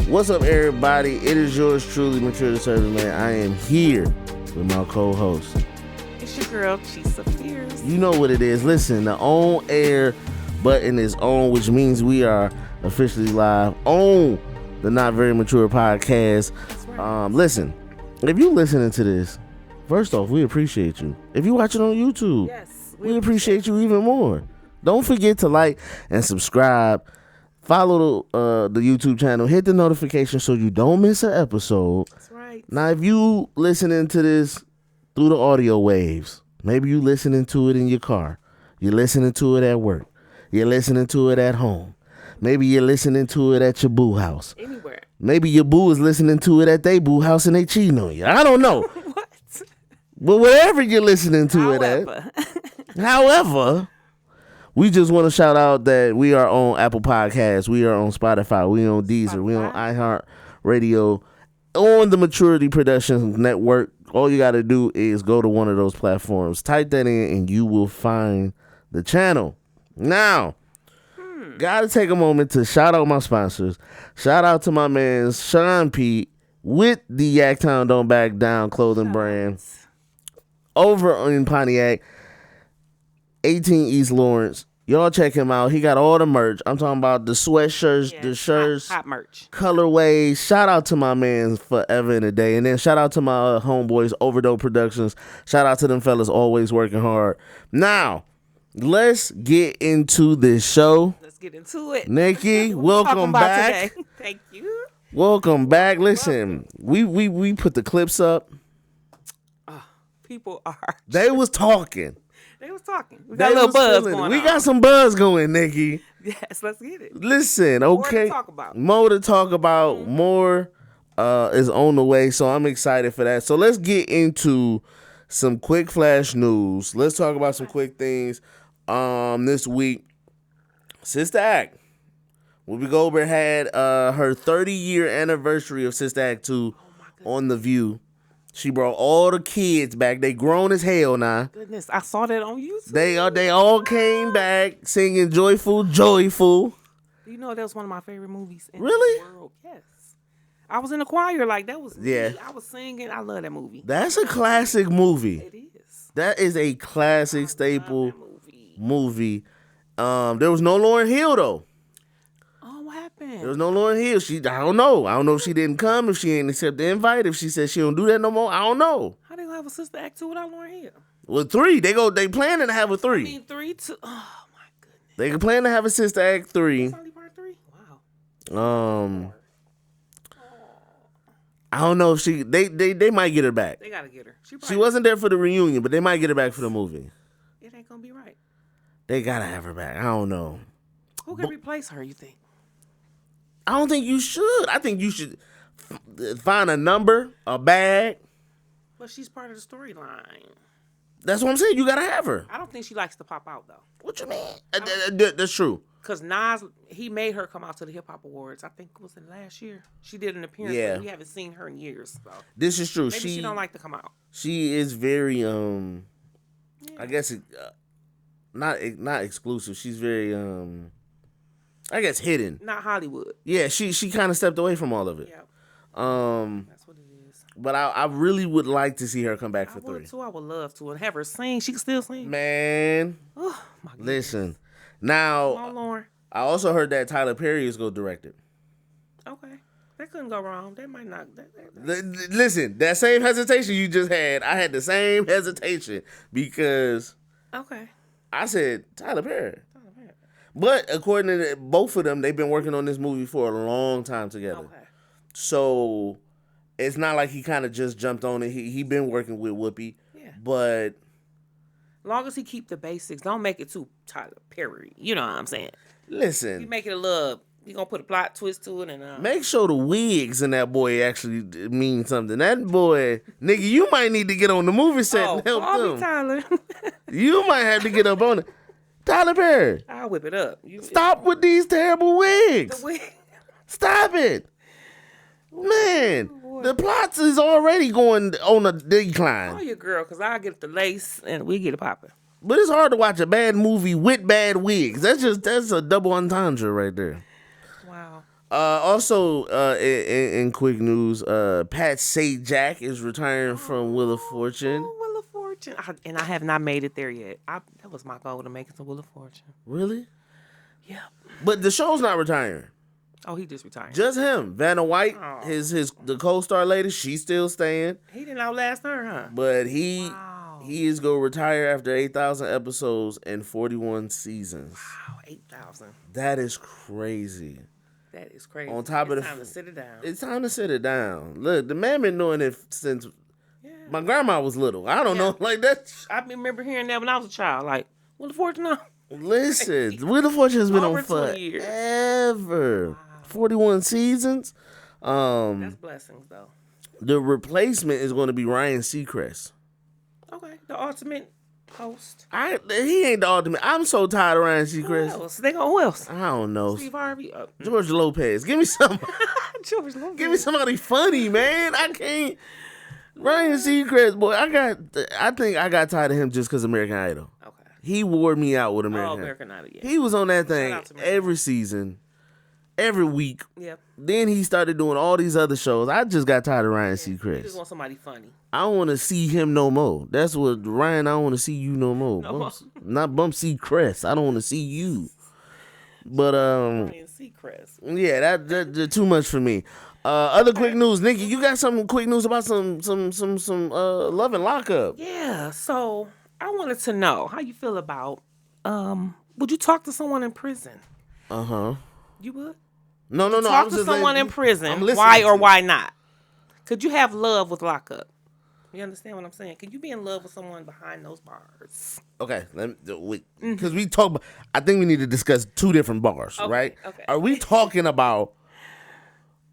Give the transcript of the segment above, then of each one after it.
What's up, everybody? It is yours truly, Mature the Service Man. I am here with my co-host. It's your girl, Chisa Firece. You know what it is. Listen, the on-air button is on, which means we are officially live on the Not Very Mature podcast. Right. Listen, if you're listening to this, first off, we appreciate you. If you're watching on YouTube, Yes, we appreciate you even more. Don't forget to like and subscribe. Follow the YouTube channel. Hit the notification so you don't miss an episode. That's right. Now, if you listening to this through the audio waves, maybe you listening to it in your car. You're listening to it at work. You're listening to it at home. Maybe you're listening to it at your boo house. Anywhere. Maybe your boo is listening to it at their boo house and they cheating on you. I don't know. What? But whatever you're listening to it at. However, we just want to shout out that we are on Apple Podcasts. We are on Spotify. We on Deezer. We on iHeartRadio. On the Maturity Productions Network. All you got to do is go to one of those platforms. Type that in and you will find the channel. Now, got to take a moment to shout out my sponsors. Shout out to my man Sean P. with the Yaktown Don't Back Down clothing brand. Over in Pontiac, 18 East Lawrence. Y'all check him out. He got all the merch. I'm talking about the sweatshirts, the shirts, hot merch, colorways. Shout out to my man Forever in a Day. And then shout out to my homeboys, Overdose Productions. Shout out to them fellas always working hard. Now, let's get into this show. Let's get into it. Nikki, welcome back. Today. Thank you. Welcome back. Listen, we put the clips up. People are. They was talking. They was talking. We got a little buzz going on. We got some buzz going, Nikki. Yes, let's get it. Listen, okay. More to talk about. More is on the way, so I'm excited for that. So let's get into some quick flash news. Let's talk about some quick things. This week, Sister Act. Whoopi Goldberg had her 30-year anniversary of Sister Act 2 on The View. She brought all the kids back. They grown as hell now. Goodness, I saw that on YouTube. They all came back singing Joyful, Joyful. You know, that was one of my favorite movies in really? the world. Yes. I was in the choir, like that was yeah. Me. I was singing. I love that movie. That's a classic movie. It is. That is a classic staple movie. There was no Lauryn Hill though. What happened? There was no Lauryn Hill. I don't know. I don't know if she didn't come, if she didn't accept the invite, if she said she don't do that no more. I don't know. How they gonna have a Sister Act 2 without Lauryn Hill? Well, 3. They planning to have a 3. I mean 3, 2. Oh my goodness. They plan to have a Sister Act 3. It's only part 3? Wow. I don't know if they might get her back. They gotta get her. She wasn't there for the reunion, but they might get her back for the movie. It ain't gonna be right. They gotta have her back. I don't know. Who can replace her, you think? I don't think you should. I think you should find a number, a bag. But she's part of the storyline. That's what I'm saying. You gotta have her. I don't think she likes to pop out though. What you mean? That's true. Because Nas, he made her come out to the Hip Hop Awards. I think it was in last year. She did an appearance. Yeah. But we haven't seen her in years. So. This is true. Maybe she don't like to come out. She is very I guess not exclusive. She's very I guess hidden. Not Hollywood. Yeah, she kind of stepped away from all of it. Yeah. That's what it is. But I really would like to see her come back for 3. Too. I would love to and have her sing. She can still sing. Man, oh my goodness. Listen. Now, come on, Lauren. I also heard that Tyler Perry is going to direct it. Okay. That couldn't go wrong. They might not. Listen, that same hesitation you just had, I had the same hesitation because I said Tyler Perry. But according to both of them, they've been working on this movie for a long time together. Okay. So it's not like he kind of just jumped on it. He been working with Whoopi. Yeah. But long as he keep the basics, don't make it too Tyler Perry. You know what I'm saying? Listen. You make it a little, you gonna put a plot twist to it and make sure the wigs in that boy actually mean something. That boy, nigga, you might need to get on the movie set and help them. Tyler. You might have to get up on it. Tyler Perry. I'll whip it up. Stop with these terrible wigs. Stop it. Man, the plots is already going on a decline. Oh, your girl, because I'll get the lace and we get it popping. But it's hard to watch a bad movie with bad wigs. That's a double entendre right there. Wow. Also, in quick news, Pat Sajak is retiring from Wheel of Fortune. Oh, Wheel of Fortune. I have not made it there yet. That was my goal, to make it to Wheel of Fortune. Really? Yeah. But the show's not retiring. Oh, he just retired. Just him. Vanna White, the co-star lady, she's still staying. He didn't outlast her, huh? But he is going to retire after 8,000 episodes and 41 seasons. Wow, 8,000. That is crazy. That is crazy. On top it's of time to sit it down. It's time to sit it down. Look, the man been doing it since my grandma was little. I don't know, like that. I remember hearing that when I was a child. Like, Wheel of Fortune now. Listen, Wheel of Fortune has been on years. forever. Wow. 41 seasons. That's blessings, though. The replacement is going to be Ryan Seacrest. Okay, the ultimate host. He ain't the ultimate. I'm so tired of Ryan Seacrest. Who else? I don't know. Steve Harvey. George Lopez. Give me some. George Lopez. Give me somebody funny, man. I can't. Ryan Seacrest, boy. I think I got tired of him just because American Idol. Okay. He wore me out with American Idol. Yeah. He was on that thing every season, every week. Yep. Then he started doing all these other shows. I just got tired of Ryan Seacrest. You just want somebody funny. I don't want to see him no more. That's what Ryan. I don't want to see you no more. Not Bump Seacrest. I don't want to see you. But Ryan Seacrest. Yeah, that's too much for me. Other quick news, Nikki. You got some quick news about some Love and Lockup? Yeah. So I wanted to know how you feel about. Would you talk to someone in prison? You would. No. Talk to someone in prison. Why or why not? Could you have love with lockup? You understand what I'm saying? Could you be in love with someone behind those bars? Okay, because we talk. I think we need to discuss two different bars, right? Okay. Are we talking about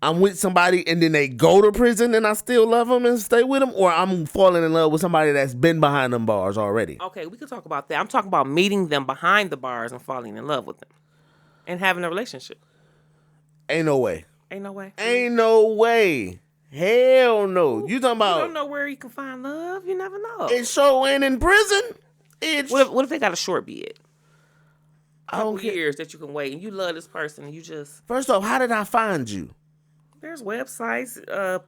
I'm with somebody and then they go to prison and I still love them and stay with them, or I'm falling in love with somebody that's been behind them bars already? Okay, we could talk about that. I'm talking about meeting them behind the bars and falling in love with them and having a relationship. Ain't no way. Ain't no way. Ain't no way. Hell no. You talking about? You don't know where you can find love. You never know. It sure ain't in prison. What if they got a short bid? A couple years that you can wait and you love this person and you just. First off, how did I find you? There's websites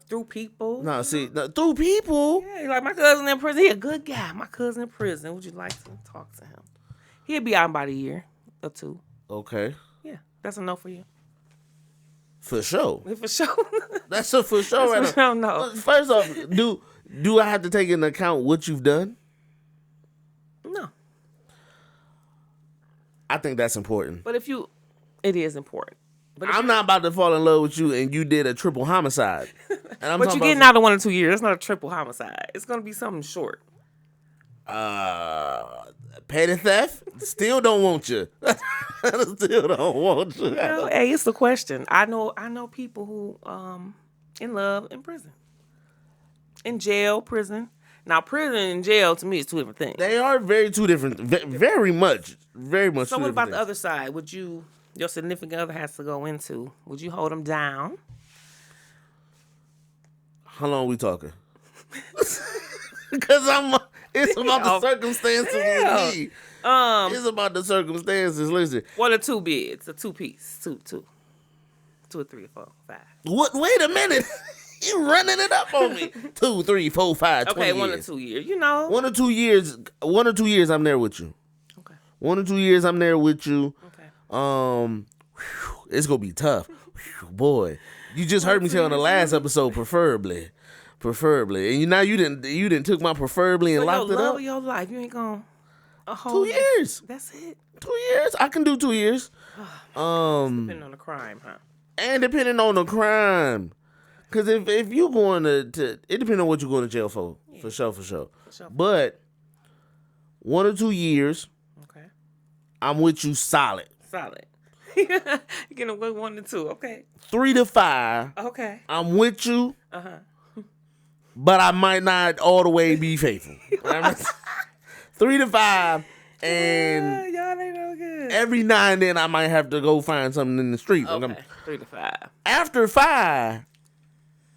through people. Through people. Yeah, like my cousin in prison. He a good guy. My cousin in prison. Would you like to talk to him? He'll be out in about a year or two. Okay. Yeah, that's a no for you. For sure. For sure. That's a for sure. That's for sure, no. First off, do I have to take into account what you've done? No. I think that's important. But it is important. But I'm not about to fall in love with you and you did a triple homicide. And but you're getting out of 1 or 2 years. That's not a triple homicide. It's going to be something short. Petty theft? Still don't want you. Still don't want you. Hey, it's the question. I know people who in love in prison. In jail, prison. Now, prison and jail to me is two different things. They are two different, very much. So what about the other side? Would your significant other has to go into? Would you hold them down? How long are we talking? Because it's about the circumstances with me. It's about the circumstances. Listen. What are two bids? A two-piece. Two or 3 or 4, 5. What? Wait a minute. You running it up on me. 2, 3, 4, 5, 20 years. 1 or 2 years. You know. 1 or 2 years. 1 or 2 years I'm there with you. Okay. 1 or 2 years I'm there with you. Okay. It's gonna be tough. Boy. You just heard me say on the last episode, preferably. And now you didn't took my preferably and locked it up. Love of your life, you ain't gonna 2 years. That's it. 2 years. I can do 2 years. Depending on the crime, huh? And depending on the crime. Because if you're going to it depends on what you're going to jail for. Yeah. For sure. But 1 or 2 years. Okay. I'm with you solid. You're getting away 1 to 2. Okay. 3 to 5. Okay. I'm with you. But I might not all the way be faithful. 3 to 5, and y'all ain't no good. Every now and then I might have to go find something in the street. Okay. 3 to 5. After 5,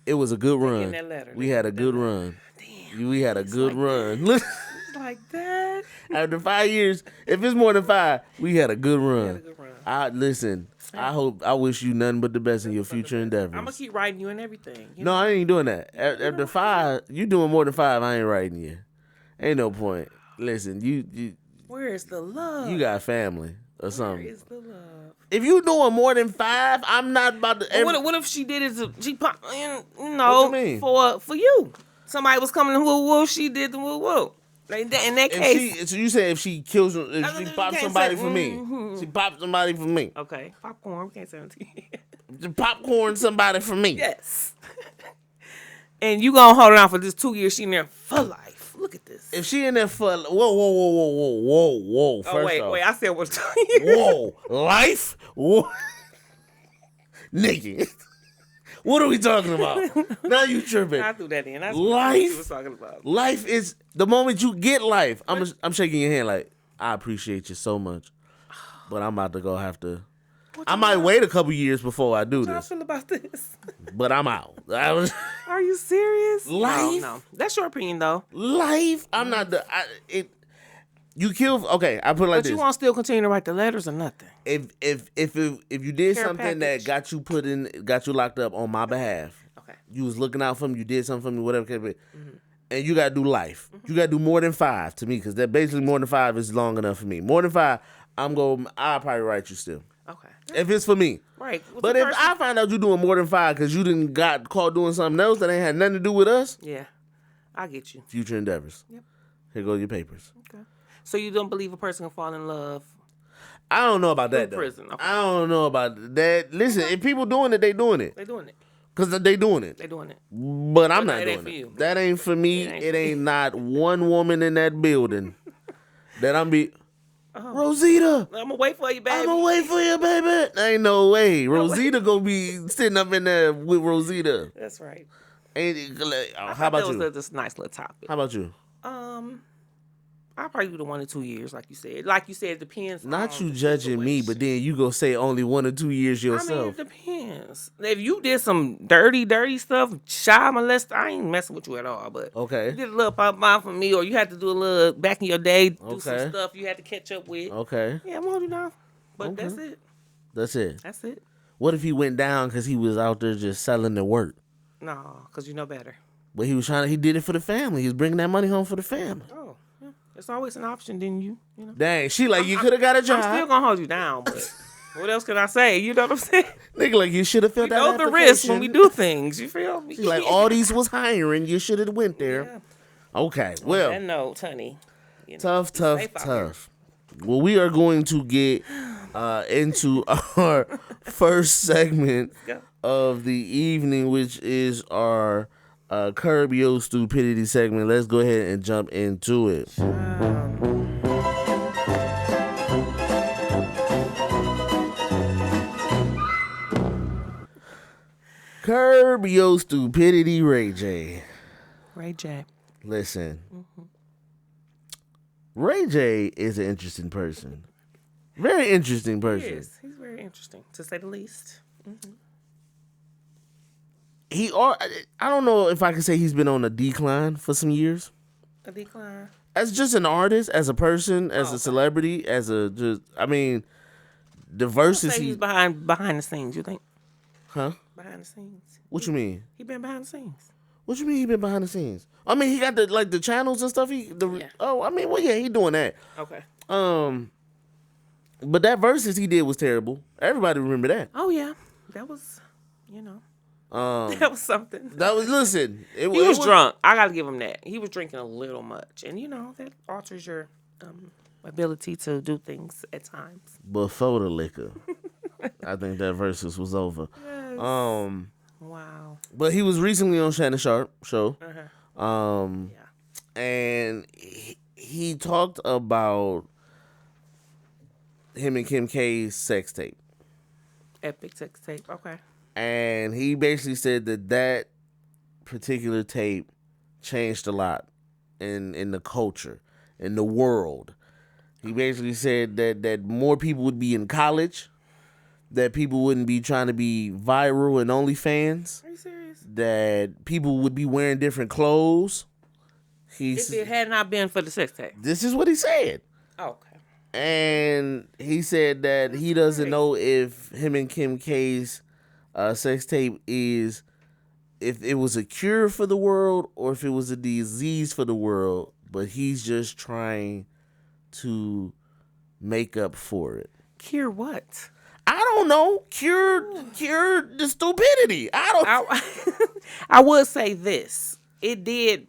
it was a good run. We had a good run. Damn. We had a good run. It's like that. After 5 years, if it's more than 5, we had a good run. Listen. I wish you nothing but the best in your future endeavors. I'm gonna keep writing you and everything. No, I ain't doing that. After 5, you doing more than 5. I ain't writing you. Ain't no point. Listen, you. Where is the love? You got family or something. Where is the love? If you doing more than 5, I'm not about to. What if she did it? She popped. What you mean? For you. Somebody was coming to woo. She did the woo. Like that, in that case. So you say if she kills, if she pops somebody for me, she pops somebody for me. Okay, popcorn. We can't say it. Popcorn somebody for me. Yes. And you gonna hold it on for this 2 years? She in there for life. Look at this. If she in there for whoa. First off, wait. I said what 2 years? Whoa, life. Whoa. Nigga. What are we talking about? Now you tripping. I threw that in. That's life. What was talking about. Life is the moment you get life. I'm shaking your hand like I appreciate you so much, but I'm about to go have to. I might wait a couple years before I do this. How do you feel about this? But I'm out. Are you serious? Life. No. That's your opinion though. Life. I'm not the. You kill. Okay, I put it like this. But you want to still continue to write the letters or nothing? If you did Care something package. that got you locked up on my behalf, Okay. you was looking out for me, you did something for me, whatever, and you gotta do life. You gotta do more than 5 to me, because that basically more than 5 is long enough for me. More than 5, I'll probably write you still. Okay. If it's for me. Right. But if I find out you doing more than 5 because you didn't got caught doing something else that ain't had nothing to do with us, yeah, I get you. future endeavors. Yep. Here go your papers. Okay. So you don't believe a person can fall in love? I don't know about that, though. Prison. Okay. I don't know about that. Listen, if people doing it, they doing it. They doing it. Because they doing it. They doing it. But I'm not that doing ain't for it. you. That ain't for me. It ain't not one woman in that building that I'm be... Rosita. I'm gonna wait for you, baby. I'm gonna wait for you, baby. Ain't no way. Rosita gonna be sitting up in there with Rosita. That's right. How about you? That was a nice little topic. How about you? I'll probably do the 1 or 2 years, like you said. Like you said, it depends. Not you judging me, but then you gonna say only 1 or 2 years yourself. I mean, it depends. If you did some dirty stuff, child molest, I ain't messing with you at all. But okay, you did a little pop for me, or you had to do a little back in your day, do some stuff you had to catch up with. Okay. Yeah, I'm holding you down. But that's it. That's it. That's it. What if he went down because he was out there just selling the work? No, because you know better. But he did it for the family. He was bringing that money home for the family. Oh, yeah. It's always an option, didn't you? You know? Dang, she like, you could have got a job. I'm still going to hold you down, but what else can I say? You know what I'm saying? Nigga, like, you should have filled that application. We know the risk when we do things. You feel me? She's like, all these was hiring. You should have went there. Yeah. Okay, well. That note, honey. You know, tough. Well, we are going to get into our first segment of the evening, which is our Curb Your Stupidity segment. Let's go ahead and jump into it. Curb Your Stupidity, Ray J. Ray J. Listen. Mm-hmm. Ray J is an interesting person. Very interesting person. He is. He's very interesting, to say the least. Mm-hmm. I don't know if I can say he's been on a decline for some years. A decline? As just an artist, as a person, as a celebrity, diversity. He's behind the scenes, you think? Huh? Behind the scenes. What you mean? He been behind the scenes. What you mean he been behind the scenes? I mean, he got the channels and stuff. He doing that. Okay. But that versus he did was terrible. Everybody remember that. Oh yeah, that was, that was something. That was he was drunk. I gotta give him that. He was drinking a little much, and that alters your ability to do things at times. Before the liquor, I think that versus was over. Yes. Wow. But he was recently on Shannon Sharp show. Uh-huh. And he talked about him and Kim K's sex tape. Epic sex tape. Okay. And he basically said that particular tape changed a lot in the culture, in the world. He basically said that more people would be in college, that people wouldn't be trying to be viral and OnlyFans. Are you serious? That people would be wearing different clothes. If it had not been for the sex tape. This is what he said. Okay. And he said that he doesn't know if him and Kim K's sex tape is, if it was a cure for the world or if it was a disease for the world, but he's just trying to make up for it. Cure what? I don't know. Cure the stupidity. I would say this. It did.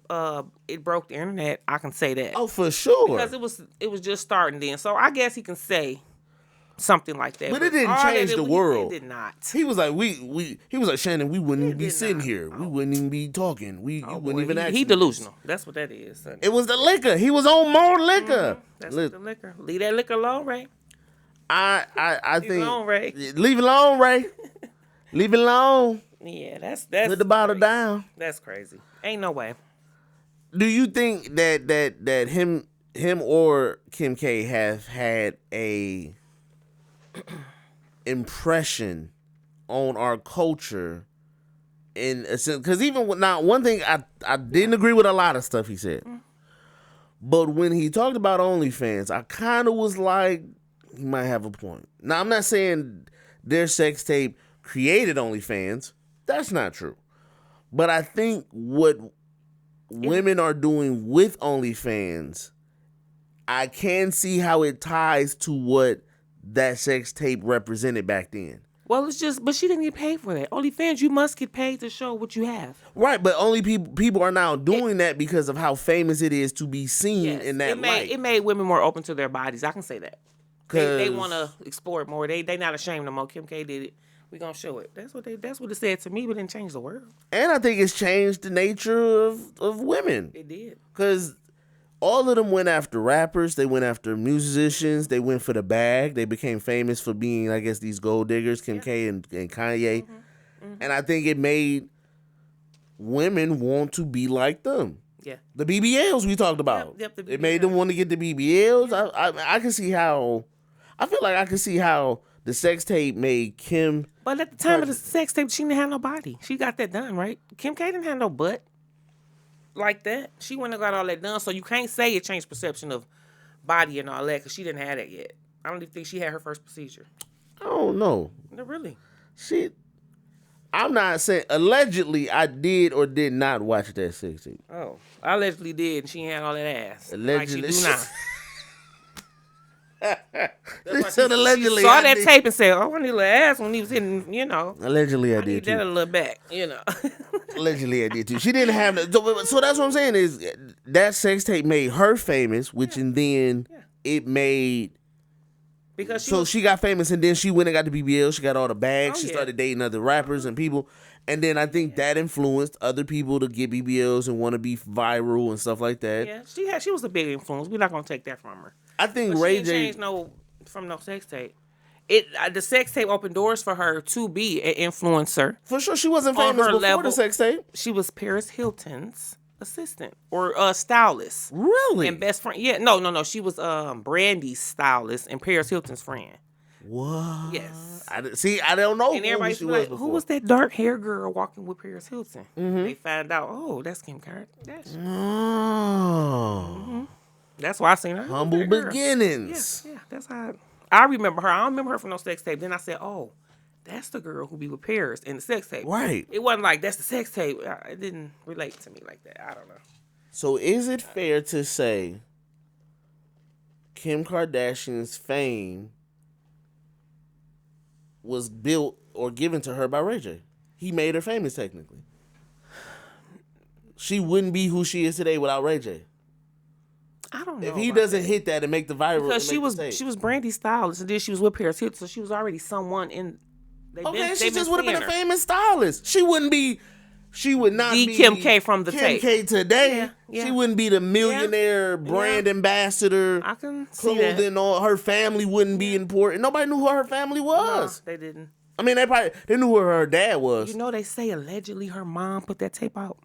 It broke the internet. I can say that. Oh, for sure. Because it was just starting then. So I guess he can say something like that. But it didn't change the world. It did not. He was like, he was like, Shannon, we wouldn't even be sitting here. We wouldn't even be talking. We wouldn't even ask. He delusional. That's what that is. Son. It was the liquor. He was on more liquor. That's the liquor. Leave that liquor alone, Ray. I think. Leave it alone, Ray. Leave it alone, Ray. Leave it alone. Yeah, that's put the bottle crazy. down. That's crazy. Ain't no way. Do you think that him or Kim K have had a impression on our culture in a sense? Because even now, one thing I didn't agree with a lot of stuff he said, but when he talked about OnlyFans, I kind of was like, he might have a point. Now, I'm not saying their sex tape created OnlyFans. That's not true. But I think what women are doing with OnlyFans, I can see how it ties to what that sex tape represented back then. Well, but she didn't get paid for that. OnlyFans, you must get paid to show what you have. Right, but only people are now doing that because of how famous it is to be seen in that light. It made women more open to their bodies. I can say that. They want to explore it more. They not ashamed no more. Kim K did it. We gonna show it. That's what it said to me, but it didn't change the world. And I think it's changed the nature of women. It did. Because all of them went after rappers. They went after musicians. They went for the bag. They became famous for being, I guess, these gold diggers, Kim K and Kanye. Mm-hmm. And I think it made women want to be like them. Yeah. The BBLs we talked about. Yep, it made them want to get the BBLs. Yeah. I can see how. I feel like I can see how the sex tape made Kim. But at the time of the sex tape, she didn't have no body. She got that done, right? Kim K didn't have no butt like that. She went and got all that done. So you can't say it changed perception of body and all that because she didn't have that yet. I don't even think she had her first procedure. I don't know. No, really. I'm not saying, allegedly, I did or did not watch that sex tape. Oh, I allegedly did, and she had all that ass. Allegedly. Like she do now. Allegedly, she saw that tape and said, "Oh, I need a little ass when he was hitting, Allegedly, I did need too. that a little back, Allegedly, I did too. She didn't have so that's what I'm saying is that sex tape made her famous, which and then it made because she got famous and then she went and got the BBL. She got all the bags. She started dating other rappers and people, and then I think that influenced other people to get BBLs and want to be viral and stuff like that. Yeah, she was a big influence. We're not gonna take that from her. I think but Ray she J changed from no sex tape. The sex tape opened doors for her to be an influencer. For sure, she wasn't famous before the sex tape. She was Paris Hilton's assistant or stylist. Really? And best friend. Yeah, no. She was Brandy's stylist and Paris Hilton's friend. What? Yes. I don't know. And everybody's like, who was that dark hair girl walking with Paris Hilton? Mm-hmm. They found out, oh, that's Kim Kardashian. Oh. Mm-hmm. That's why I seen her. Humble beginnings. Yeah, that's how I remember her. I don't remember her from no sex tape. Then I said, oh, that's the girl who be with Paris in the sex tape. Right. It wasn't like, that's the sex tape. It didn't relate to me like that. I don't know. So is it fair to say Kim Kardashian's fame was built or given to her by Ray J? He made her famous, technically. She wouldn't be who she is today without Ray J. I don't know. If he doesn't hit that and make the viral, because she was Brandy's stylist, and then she was with Paris Hilton, so she was already someone in. She just would have been a famous stylist. She would not be Kim K from the tape. Kim K today. Yeah. She wouldn't be the millionaire brand ambassador. I can see that. Clothing on her family wouldn't be important. Nobody knew who her family was. No, they didn't. I mean, they knew who her dad was. They say allegedly her mom put that tape out.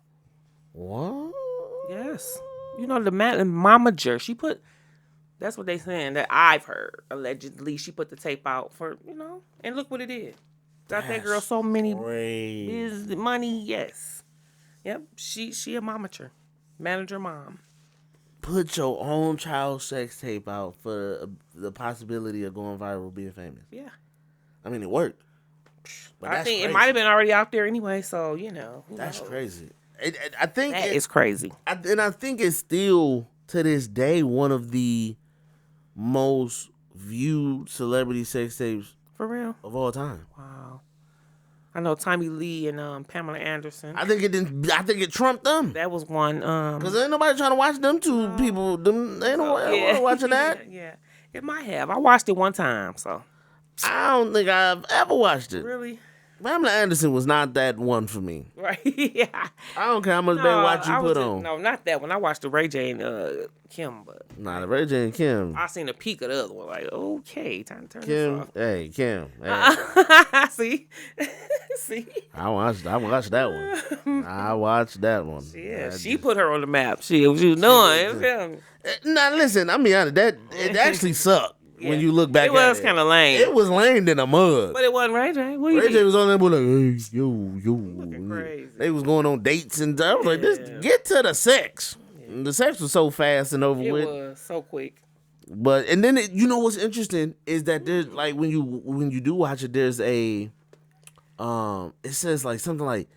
What? Yes. The momager. She put. That's what they saying that I've heard. Allegedly, she put the tape out for and look what it did. Got that girl so many money. Yes. Yep. She a momager, manager mom. put your own child sex tape out for the possibility of going viral, being famous. Yeah. I mean, it worked. But I think it might have been already out there anyway, so, That's crazy. I think that is crazy. And I think it's still, to this day, one of the most viewed celebrity sex tapes for real of all time. Wow. I know Tommy Lee and Pamela Anderson. I think it trumped them. That was one. Because ain't nobody trying to watch them two people. Them ain't nobody watching that. Yeah, it might have. I watched it one time, so. I don't think I've ever watched it. Really? Pamela Anderson was not that one for me. Right, yeah. I don't care how much Baywatch you put on. No, not that one. I watched the Ray J and Kim, but. Nah, the Ray J and Kim. I seen a peek of the other one. Like, okay, time to turn Kim, this off. hey, Kim. Hey. See? See? I watched that one. I watched that one. Yeah, she put her on the map. She was doing. Now, listen, I mean, it actually sucked. Yeah. When you look back, it was kind of lame. It was lame in the mud. But it wasn't Ray J. Ray J was on there, like, hey, yo. Looking crazy. They was going on dates and I was like, get to the sex. Yeah. The sex was so fast and over with. It was so quick. But and then what's interesting is that there's like when you do watch it, there's a it says like something like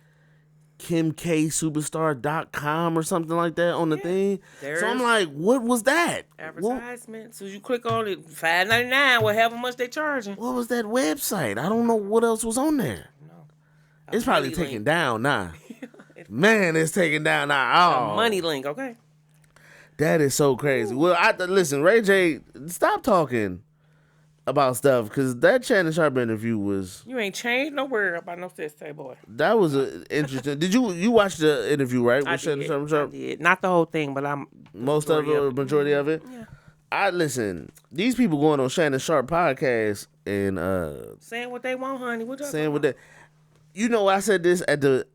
KimKSuperstar.com or something like that on the thing. So I'm like, what was that? Advertisement. So you click on it, $5.99, however much they charging. What was that website? I don't know what else was on there. No. It's probably taken down now. Man, it's taken down now. A money link, okay? That is so crazy. Well, listen, Ray J, stop talking about stuff, because that Shannon Sharp interview was... You ain't changed nowhere about no sex tape, boy. That was interesting. Did you watch the interview, right? With Shannon Sharp? I did. Not the whole thing, but most of it, or majority of it? Yeah. Listen, these people going on Shannon Sharp podcast and... saying what they want, honey. What saying what they... I said this at the...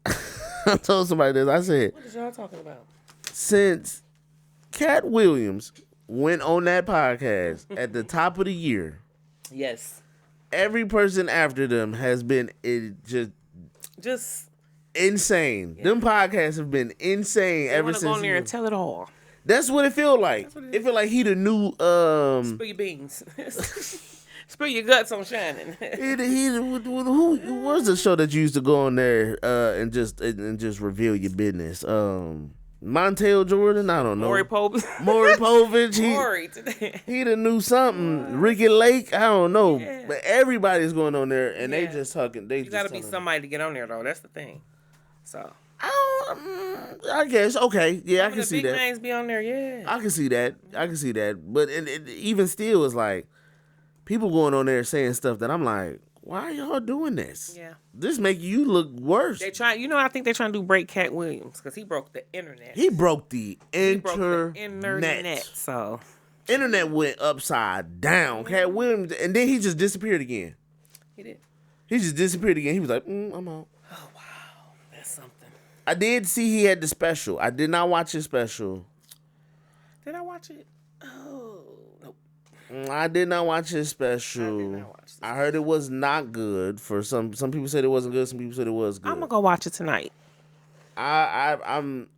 I told somebody this. I said... What is y'all talking about? Since Cat Williams went on that podcast at the top of the year... Yes. Every person after them has been just insane. Yeah. Them podcasts have been insane ever since. Go on there and tell it all. That's what it feel like. It feel like he the new spill your beans. Spill your guts on Shannon. Who was the show that you used to go on there and just reveal your business? Montel Jordan, I don't know. Maury Povich. He the new something. Ricky Lake, I don't know. Yeah. But everybody's going on there and they just talking. You gotta be somebody to get on there though. That's the thing. So I guess okay. Yeah, I can see that. Big names be on there. Yeah, I can see that. But even still, it's like people going on there saying stuff that I'm like, why are y'all doing this? Yeah. This make you look worse. They try, I think they're trying to do break Cat Williams because he broke the internet. He broke the internet. So internet went upside down. Mm-hmm. Cat Williams, and then he just disappeared again. He did. He just disappeared again. He was like, I'm out. Oh wow, that's something. I did see he had the special. I did not watch his special. Did I watch it? Oh nope. I did not watch his special. I heard it was not good. For some people said it wasn't good. Some people said it was good. I'm gonna go watch it tonight. I'm.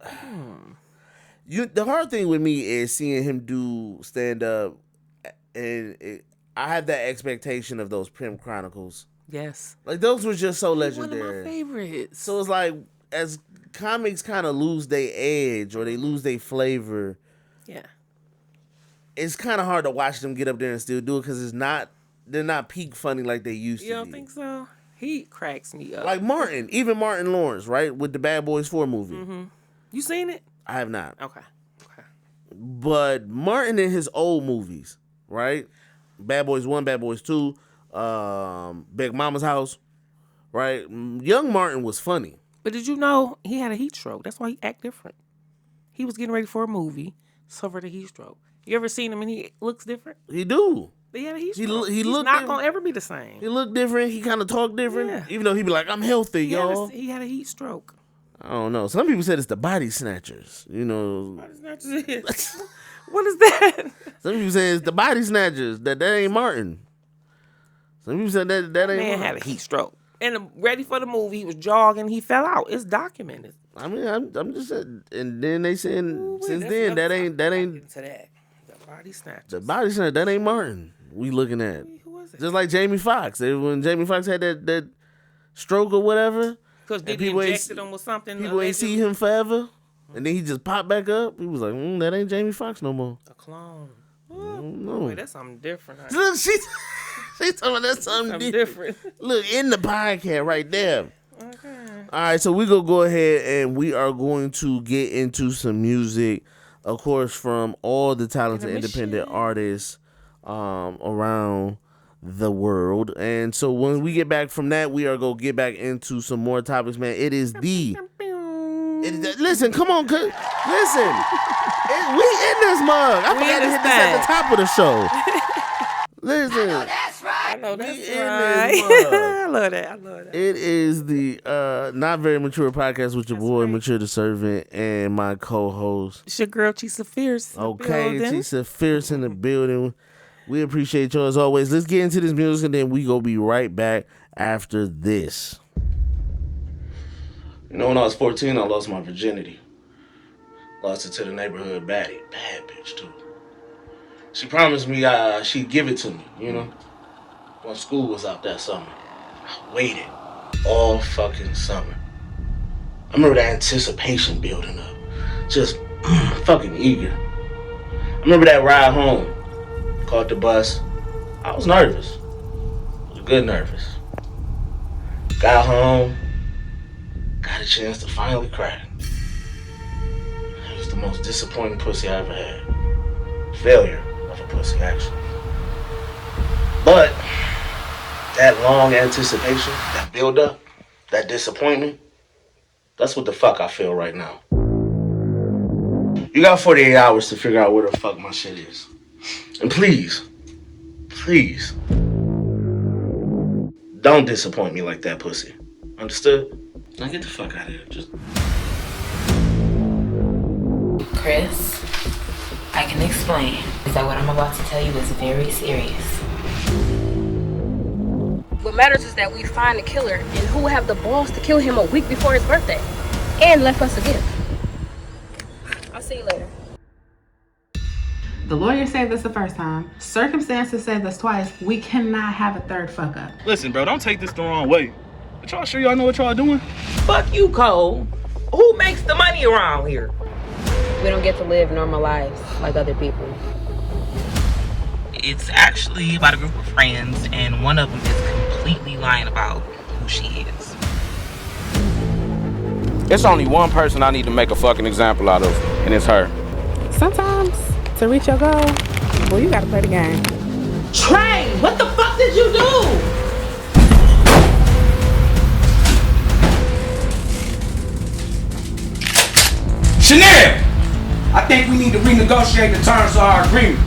The hard thing with me is seeing him do stand up, and I have that expectation of those Pimp Chronicles. Yes, like those were just so legendary. One of my favorites. So it's like as comics kind of lose their edge or they lose their flavor. Yeah. It's kind of hard to watch them get up there and still do it because they're not peak funny like they used to be. You don't think so? He cracks me up. Like even Martin Lawrence, right? With the Bad Boys 4 movie. Mm-hmm. You seen it? I have not. Okay. But Martin in his old movies, right? Bad Boys 1, Bad Boys 2, Big Mama's House, right? Young Martin was funny. But did you know he had a heat stroke? That's why he act different. He was getting ready for a movie, suffered a heat stroke. You ever seen him and he looks different? He do. He had a heat stroke. He's not going to ever be the same. He looked different. He kind of talked different. Yeah. Even though he be like, I'm healthy, y'all. He had a heat stroke. I don't know. Some people said it's the Body Snatchers. Body Snatchers is? What is that? Some people say it's the Body Snatchers. That ain't Martin. Some people said that ain't Man Martin. had a heat stroke. and ready for the movie. He was jogging. He fell out. It's documented. I mean, I'm just saying. And then they saying since then that ain't to that. The body snatcher. That ain't Martin. We looking at Who was it? just like Jamie Foxx. When Jamie Foxx had that stroke or whatever, because Diddy injected him with something. People ain't see him forever, and then he just popped back up. He was like, that ain't Jamie Foxx no more. A clone. No, wait, that's something different. Look, she's talking about that's something different. Look, in the podcast right there. Okay. All right, so we're going to go ahead and we are going to get into some music, of course, from all the talented independent artists around the world. And so when we get back from that, we are going to get back into some more topics, man. Listen, come on. Listen. We in this mug. I forgot to hit this at the top of the show. Listen. I know that's right. I love that. It is the Not Very Mature podcast with your boy, Mature the Servant, and my co-host. It's your girl, Chisa Firece. Okay, Chisa Firece in the building. We appreciate y'all as always. Let's get into this music, and then we gonna be right back after this. You know, when I was 14, I lost my virginity. Lost it to the neighborhood baddie. Bad bitch, too. She promised me she'd give it to me, you know? When school was out that summer. I waited all fucking summer. I remember the anticipation building up. Just fucking eager. I remember that ride home. Caught the bus. I was nervous. I was good nervous. Got home. Got a chance to finally cry. It was the most disappointing pussy I ever had. Failure of a pussy, actually. But that long anticipation, that build up, that disappointment, that's what the fuck I feel right now. You got 48 hours to figure out where the fuck my shit is. And please, don't disappoint me like that pussy. Understood? Now get the fuck out of here. Just Chris, I can explain. Is that what I'm about to tell you is very serious. What matters is that we find the killer and who will have the balls to kill him a week before his birthday and left us a gift. I'll see you later. The lawyer said this the first time. Circumstances said this twice. We cannot have a third fuck up. Listen, bro, don't take this the wrong way. But y'all sure y'all know what y'all doing? Fuck you, Cole. Who makes the money around here? We don't get to live normal lives like other people. It's actually about a group of friends, and one of them is completely lying about who she is. It's only one person I need to make a fucking example out of, and it's her. Sometimes, to reach your goal, well, you gotta play the game. Trey, what the fuck did you do? Chanel! I think we need to renegotiate the terms of our agreement.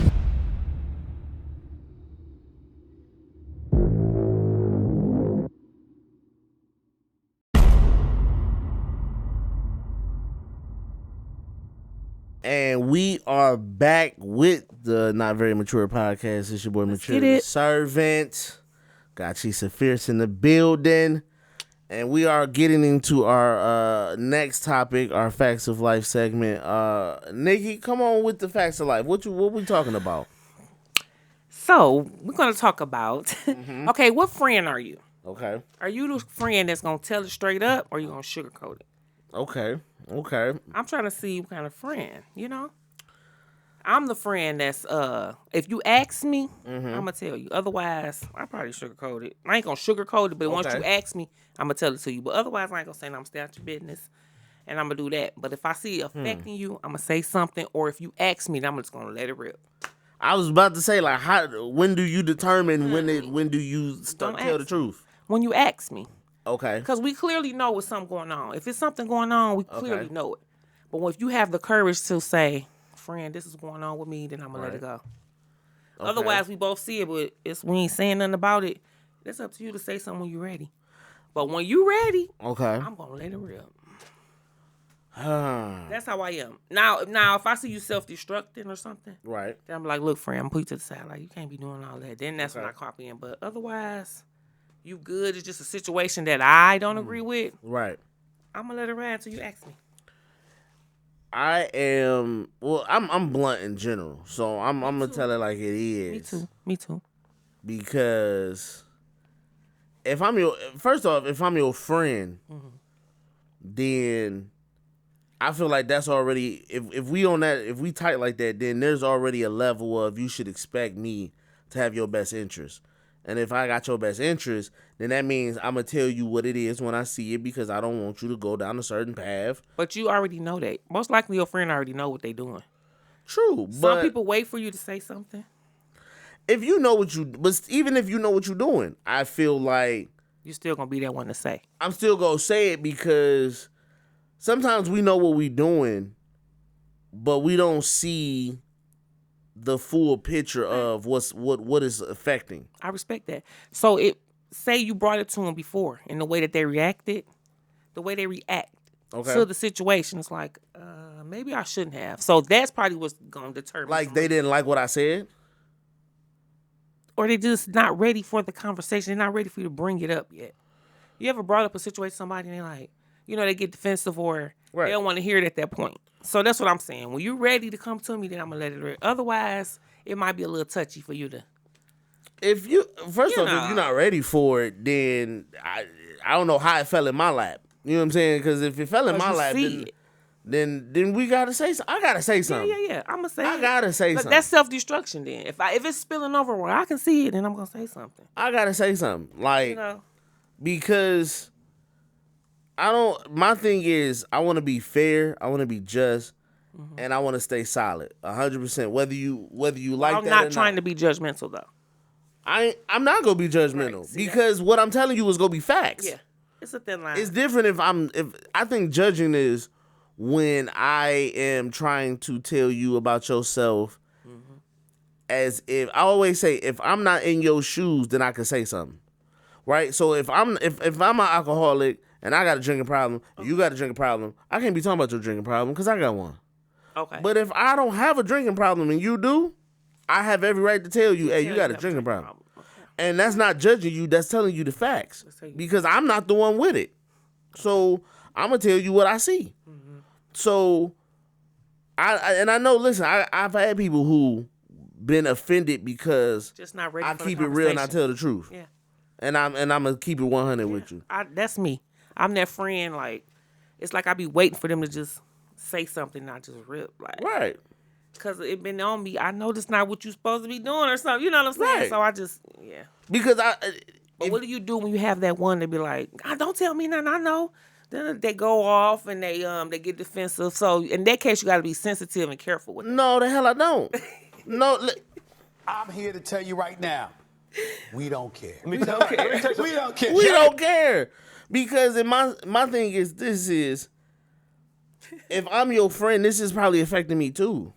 And we are back with the Not Very Mature podcast. It's your boy, Mature the Servant. Got Chisa Firece in the building. And we are getting into our next topic, our Facts of Life segment. Nikki, come on with the Facts of Life. What we talking about? So, we're going to talk about, okay, what friend are you? Okay. Are you the friend that's going to tell it straight up, or are you going to sugarcoat it? Okay. I'm trying to see what kind of friend, you know? I'm the friend that's, if you ask me, I'm going to tell you. Otherwise, I probably sugarcoat it. I ain't going to sugarcoat it, but once you ask me, I'm going to tell it to you. But otherwise, I ain't going to say, no, I'm going to stay out your business, and I'm going to do that. But if I see it affecting you, I'm going to say something. Or if you ask me, then I'm just going to let it rip. I was about to say, like, when do you determine when do you tell the truth? When you ask me. Okay. Because we clearly know what's something going on. If it's something going on, we clearly know it. But if you have the courage to say, friend, this is going on with me, then I'm going to let it go. Okay. Otherwise, we both see it, but we ain't saying nothing about it. It's up to you to say something when you're ready. But when you're ready, I'm going to let it rip. That's how I am. Now, if I see you self-destructing or something, right, then I'm like, look, friend, I'm put you to the side. Like, you can't be doing all that. Then that's when I cop in. But otherwise, you good. It's just a situation that I don't agree with. Right. I'm gonna let it ride until you ask me. I'm blunt in general, so I'm gonna tell it like it is. Me too. Because if I'm your friend, then I feel like that's already if we tight like that, then there's already a level of you should expect me to have your best interest. And if I got your best interest, then that means I'm going to tell you what it is when I see it, because I don't want you to go down a certain path. But you already know that. Most likely your friend already know what they doing. True. Some people wait for you to say something. But even if you know what you're doing, I feel like you still going to be that one to say. I'm still going to say it, because sometimes we know what we're doing, but we don't see the full picture of what is affecting. I respect that. So say you brought it to them before, and the way that they reacted, the way they react to the situation, it's like, maybe I shouldn't have. So that's probably what's going to determine. Like they didn't like what I said? Or they just not ready for the conversation. They're not ready for you to bring it up yet. You ever brought up a situation to somebody and they're like, they get defensive, or they don't want to hear it at that point. So that's what I'm saying. When you're ready to come to me, then I'm going to let it rip. Otherwise, it might be a little touchy for you to. If you're not ready for it, then I don't know how it fell in my lap. You know what I'm saying? Because if it fell in my lap, then we got to say something. I got to say something. Yeah. I'm going to say I got to say something. That's self-destruction then. If it's spilling over where I can see it, then I'm going to say something. I got to say something. Like, because my thing is, I want to be fair, I want to be just, and I want to stay solid, 100%. Whether you like that or not. I'm not trying to be judgmental though. I'm not gonna be judgmental, because what I'm telling you is gonna be facts. Yeah, it's a thin line. It's different if I think judging is when I am trying to tell you about yourself, as if I always say, if I'm not in your shoes, then I can say something, right? So if I'm an alcoholic and I got a drinking problem, you got a drinking problem, I can't be talking about your drinking problem because I got one. Okay. But if I don't have a drinking problem and you do, I have every right to tell you, hey, you got a drinking problem. Okay. And that's not judging you, that's telling you the facts. Because I'm not the one with it. So I'm going to tell you what I see. So, I know, listen, I've had people who been offended because just not ready I for keep it real and I tell the truth. Yeah. And I'm going to keep it 100 with you. That's me. I'm that friend, like, it's like I be waiting for them to just say something, not just rip. Like, right. Because it been on me. I know that's not what you're supposed to be doing or something. You know what I'm saying? Right. So I just, Because But what do you do when you have that one that be like, don't tell me nothing, I know. Then they go off and they get defensive. So in that case, you got to be sensitive and careful with it. No, the hell I don't. No. I'm here to tell you right now, we don't care. We don't care. We don't care. Because my thing is, this is, if I'm your friend, this is probably affecting me too.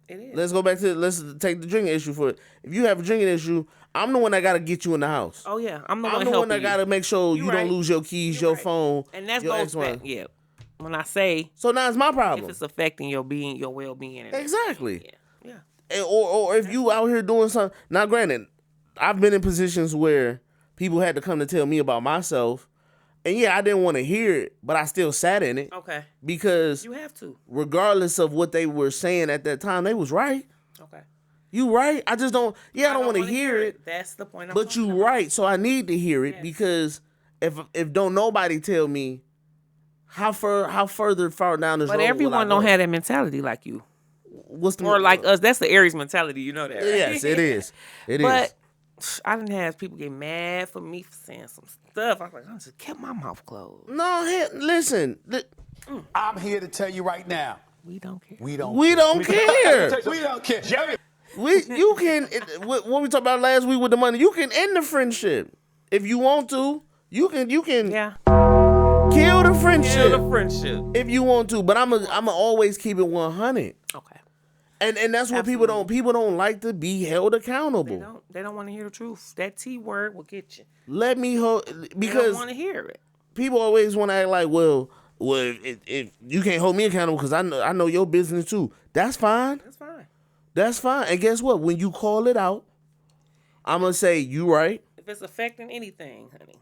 It is. Let's take the drinking issue for it. If you have a drinking issue, I'm the one that got to get you in the house. Oh yeah, I'm the one that got to make sure you don't lose your keys, your phone, and that's goes back. Yeah, when I say, so now it's my problem. If it's affecting your well-being. Exactly. Yeah. Or if you out here doing something. Now, granted, I've been in positions where people had to come to tell me about myself. And yeah, I didn't want to hear it, but I still sat in it. Okay. Because you have to. Regardless of what they were saying at that time, they was right. Okay. You right. I just don't. Yeah, I don't want to hear it. That's the point. But you right, so I need to hear it because if don't nobody tell me how far down this road. But everyone don't have that mentality like you. What's the like us? That's the Aries mentality. You know that. Right? Yes, it is. But I didn't have people get mad for me for saying some stuff. I was like, I just kept my mouth closed. No, listen. I'm here to tell you right now. We don't care. We don't care. We don't care. You can, what we talked about last week with the money, you can end the friendship. If you want to, you can kill the friendship. If you want to. But I'm always keep it 100. Okay. And that's what people don't like to be held accountable. They don't want to hear the truth. That T word will get you. Let me because they don't want to hear it. People always want to act like, well, if you can't hold me accountable because I know your business too. That's fine. That's fine. And guess what? When you call it out, I'm gonna say you right. it's affecting anything, honey.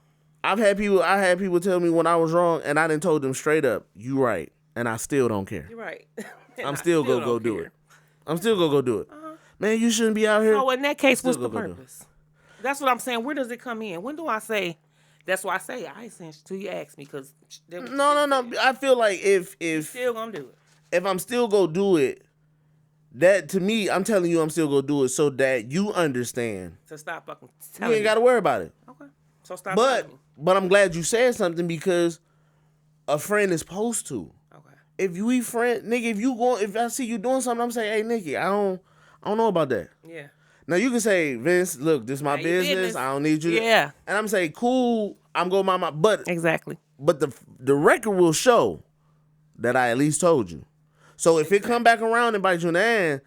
I had people tell me when I was wrong, and I done told them straight up, you right, and I still don't care. You're right. I'm still gonna go do it. I'm still gonna go do it. Man, you shouldn't be out here. So in that case, what's the purpose? That's what I'm saying. Where does it come in? When do I say? That's why I say I ain't saying shit till you ask me, because No. I feel like if still gonna do it. If I'm still gonna do it, that to me, I'm telling you, I'm still gonna do it so that you understand. To stop fucking. You ain't gotta worry about it. Okay. So stop. But I'm glad you said something, because a friend is supposed to. Okay. If we friend, nigga, if I see you doing something, I'm saying, hey, Nikki, I don't know about that. Yeah. Now you can say, Vince, look, this is my business. I don't need you. Yeah. And I'm saying, cool. I'm going my but exactly. But the record will show that I at least told you. So if it come back around and bite you in the ass,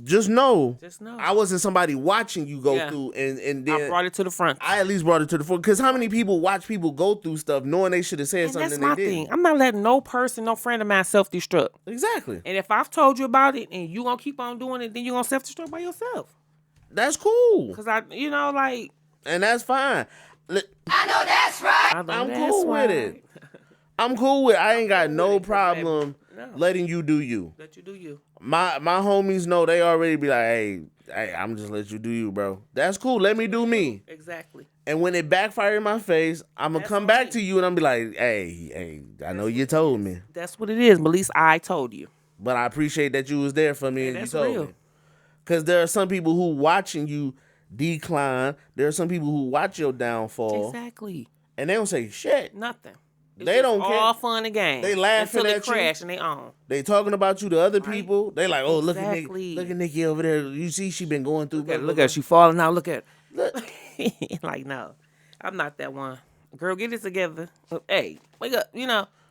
just know I wasn't somebody watching you go through, and then I brought it to the front. I at least brought it to the front, because how many people watch people go through stuff knowing they should have said something that's and my they didn't? thing. I'm not letting no person, no friend of mine self-destruct. Exactly. And if I've told you about it and you gonna keep on doing it, then you gonna self-destruct by yourself. That's cool. Cause like, and that's fine. I know that's right. I'm cool with it. I'm cool with it. I ain't got no problem letting you do you. Let you do you. My homies know, they already be like, hey, I'm just let you do you, bro. That's cool. Let me do me. Exactly. And when it backfire in my face, I'm going to come back to you and I'm be like, hey, I know you told me. That's what it is. But at least I told you. But I appreciate that you was there for me and you told real. me. Because there are some people who watching you decline. There are some people who watch your downfall. Exactly. And they don't say shit. Nothing. They don't care. All fun and games. They laughing until at they crash and they own. They talking about you to other people. They like, oh, look at Nikki over there. You see, she been going through. Look at her. She falling out. Look at her. Like, no, I'm not that one. Girl, get it together. Hey, wake up.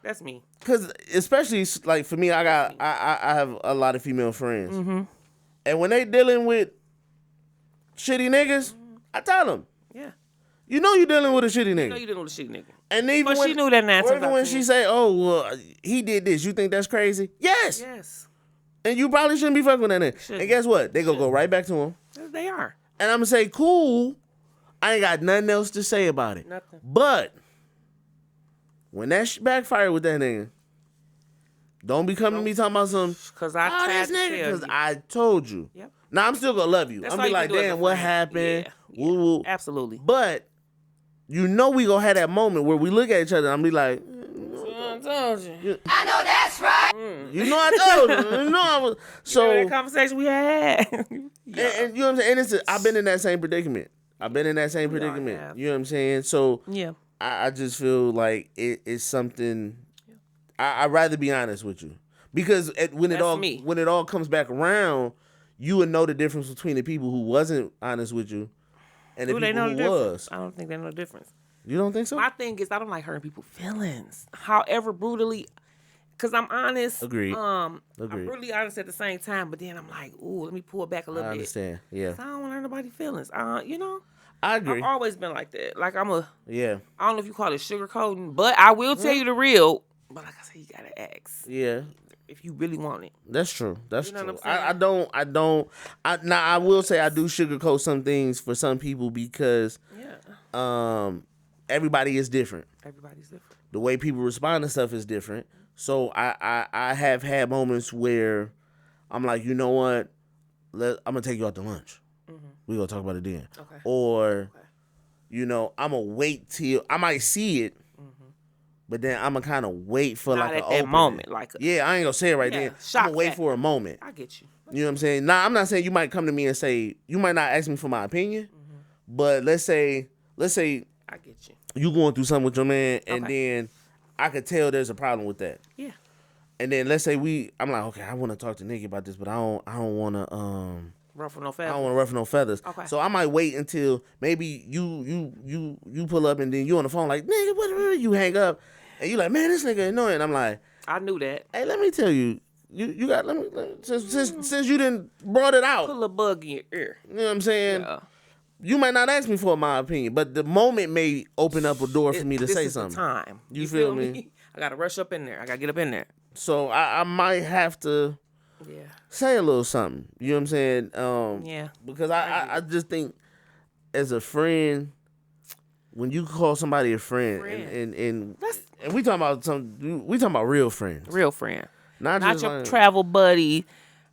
That's me. Because especially like for me, I have a lot of female friends, and when they dealing with shitty niggas, I tell them, yeah, you know you dealing with a shitty nigga. You know you dealing with a shitty nigga. And even but she knew that answer. Even when she say, "Oh, well, he did this," you think that's crazy? Yes. Yes. And you probably shouldn't be fucking with that nigga. And guess what? They gonna go right back to him. They are. And I'm gonna say, cool. I ain't got nothing else to say about it. Nothing. But when that shit backfired with that nigga, don't be coming to me talking about some. Cause I tried this nigga. Because I told you. Yep. Now I'm still gonna love you. That's I'm be like, damn, what happened? Yeah. Woo, woo. Absolutely. But you know we gonna have that moment where we look at each other and I'm be like, I told you. I know that's right. You know I told you. You know I was. So that conversation we had. and you know what I'm saying? And I've been in that same predicament. You know what I'm saying? So yeah, I just feel like it's something. I'd rather be honest with you, because when it all comes back around, you would know the difference between the people who wasn't honest with you and the people who was. I don't think they know the difference. You don't think so? My thing is I don't like hurting people's feelings, however brutally. Cause I'm honest. Agreed. I'm really honest at the same time, but then I'm like, ooh, let me pull it back a little bit. I understand. Yeah. I don't want to hurt nobody's feelings. I agree. I've always been like that. Like I don't know if you call it sugarcoating, but I will tell you the real. But like I said, you gotta ask. Yeah. If you really want it. That's true. That's know true. what I'm I don't. Now I will say I do sugarcoat some things for some people because everybody is different. Everybody's different. The way people respond to stuff is different. So I have had moments where I'm like, you know what? I'm gonna take you out to lunch. We gonna talk about it then. Okay. Or, I'm gonna wait till I might see it, but then I'm gonna kind of wait for Not like at that moment, I ain't gonna say it right then. I'm gonna wait for a moment. I get you. You know what I'm saying? Now I'm not saying you might come to me and say you might not ask me for my opinion, but let's say I get you. You going through something with your man, and then I could tell there's a problem with that. Yeah. And then let's say I'm like, okay, I want to talk to Nikki about this, but I don't want to ruffle no feathers. I don't want to ruffle no feathers. Okay. So I might wait until maybe you pull up and then you on the phone like, nigga, what? You hang up, and you like, man, this nigga annoying. I'm like, I knew that. Hey, let me tell you, you got let me since you didn't brought it out. Put a bug in your ear. You know what I'm saying? Yeah. You might not ask me for my opinion, but the moment may open up a door for me to say something. This is the time. You feel me? I gotta rush up in there. I gotta get up in there. So I might have to say a little something. You know what I'm saying? Yeah. Because I just think as a friend, when you call somebody a friend. and we talking about real friends. Real friend. Not just your like, travel buddy,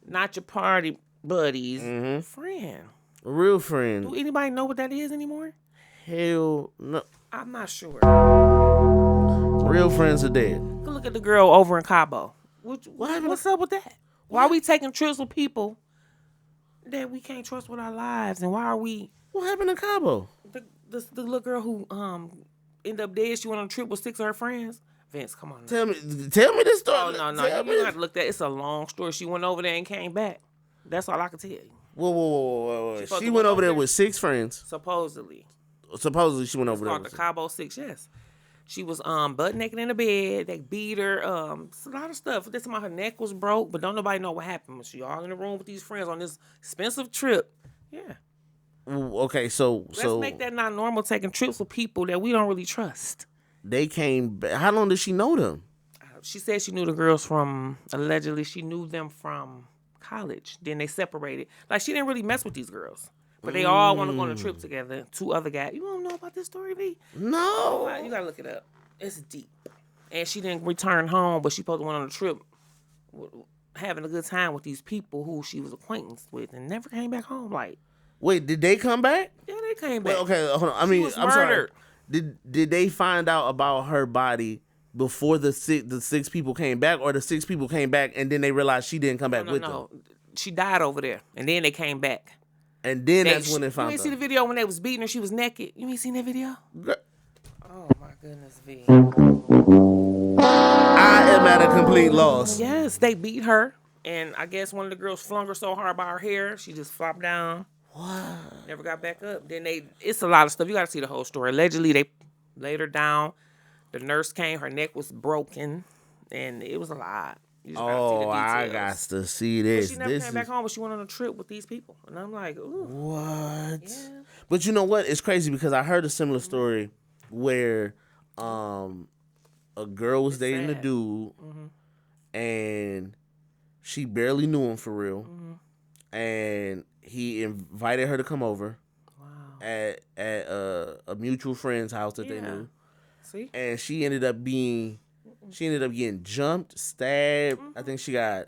not your party buddies. Friend. A real friend. Do anybody know what that is anymore? Hell no. I'm not sure. Real friends are dead. Go look at the girl over in Cabo. What's up with that? Why are we taking trips with people that we can't trust with our lives? And why are we... What happened to Cabo? The little girl who ended up dead, she went on a trip with 6 of her friends. Vince, come on now. Tell me this story. Oh, no. You don't have to look that. It's a long story. She went over there and came back. That's all I can tell you. Whoa. She went over there with 6 friends. Supposedly she went over there. It's called the Cabo 6, yes. She was butt naked in the bed. They beat her. It's a lot of stuff. This time her neck was broke, but don't nobody know what happened. She all in the room with these friends on this expensive trip. Yeah. Okay, so let's make that not normal, taking trips with people that we don't really trust. They came back. How long did she know them? She said she knew the girls allegedly she knew them from college. Then they separated. Like, she didn't really mess with these girls. But they all want to go on a trip together. 2 other guys. You don't know about this story, V? No. You got to look it up. It's deep. And she didn't return home, but she supposed to went on a trip having a good time with these people who she was acquaintance with and never came back home. Like, wait, did they come back? Yeah, they came back. Well, okay, hold on. I mean, was I'm murdered. sorry. Did they find out about her body before the 6 people came back, or the 6 people came back and then they realized she didn't come back with them? She died over there, and then they came back. And then that's when they found out. You ain't see the video when they was beating her? She was naked. You ain't seen that video? Oh my goodness, V. I am at a complete loss. Yes, they beat her, and I guess one of the girls flung her so hard by her hair, she just flopped down. What? Never got back up. Then it's a lot of stuff. You got to see the whole story. Allegedly, they laid her down. The nurse came. Her neck was broken, and it was a lot. Oh, I got to see this. But she never came back home, but she went on a trip with these people. And I'm like, ooh. What? Yeah. But you know what? It's crazy because I heard a similar story where a girl was dating a dude and she barely knew him for real. And he invited her to come over at a mutual friend's house that they knew. See? And she ended up getting jumped, stabbed. I think she got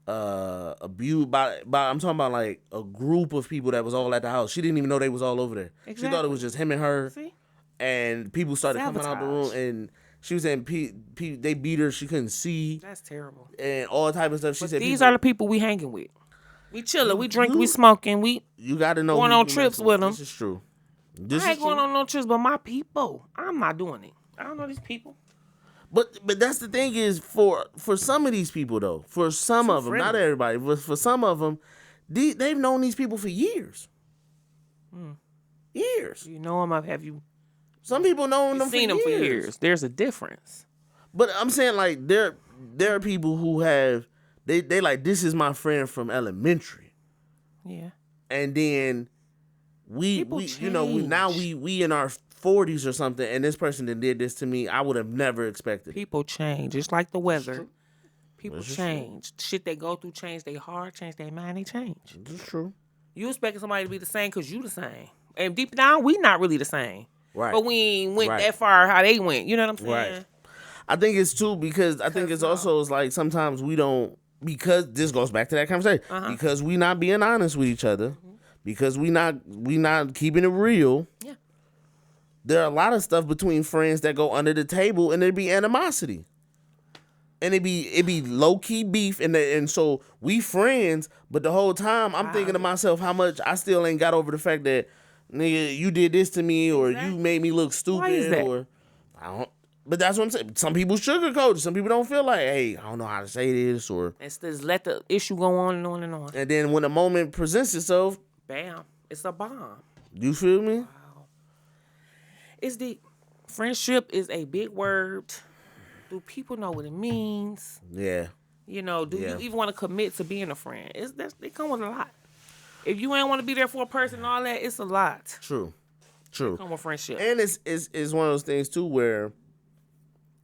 abused by I'm talking about like a group of people that was all at the house. She didn't even know they was all over there. Exactly. She thought it was just him and her. See? And people started coming out the room, and she was saying they beat her. She couldn't see. That's terrible. And all type of stuff. She said these are the people we hanging with. We chilling, we drinking, we smoking, you got to know going on trips with them. This is true. I ain't going on no trips, but my people, I'm not doing it. I don't know these people. But that's the thing is for some of these people though, for some of them, not everybody, but for some of them, they've known these people for years. Years. You know them? Have you? Some people know them. Seen them for years. There's a difference. But I'm saying like there are people who have they like, this is my friend from elementary. Yeah. And then we you know we in our 40s or something, and this person that did this to me, I would have never expected. People change. It's like the weather. People change. Shit they go through change. They heart change. They mind they change. That's true. You expecting somebody to be the same because you the same. And deep down, we not really the same. Right. But we ain't went that far how they went. You know what I'm saying? Right. I think it's too because I think it's also is like sometimes we don't, because this goes back to that conversation, because we not being honest with each other, because we not keeping it real. Yeah. There are a lot of stuff between friends that go under the table, and there be animosity, and it be low key beef, and so we friends, but the whole time I'm thinking to myself how much I still ain't got over the fact that, nigga, you did this to me, or you made me look stupid. Why is that? Or I don't. But that's what I'm saying. Some people sugarcoat it. Some people don't feel like, hey, I don't know how to say this, or instead just let the issue go on and on and on. And then when the moment presents itself, bam, it's a bomb. You feel me? Wow. It's deep. Friendship is a big word. Do people know what it means? Yeah. You know, do you even want to commit to being a friend? They come with a lot. If you ain't want to be there for a person and all that, it's a lot. True. They come with friendship. And it's one of those things too where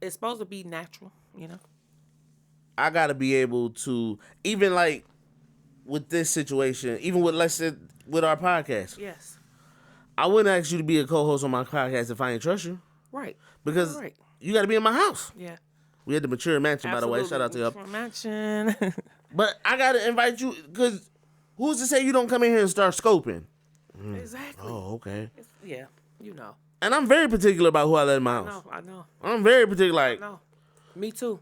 it's supposed to be natural, you know? I gotta be able to, even like with this situation, even with, let's say, with our podcast. Yes. I wouldn't ask you to be a co-host on my podcast if I ain't trust you. Right. Because you got to be in my house. Yeah. We had the Mature Mansion, by the way. Shout out to you. Mature Mansion. But I got to invite you because who's to say you don't come in here and start scoping? Exactly. Oh, okay. Yeah, you know. And I'm very particular about who I let in my house. I know. I'm very particular. Like, I know. Me too.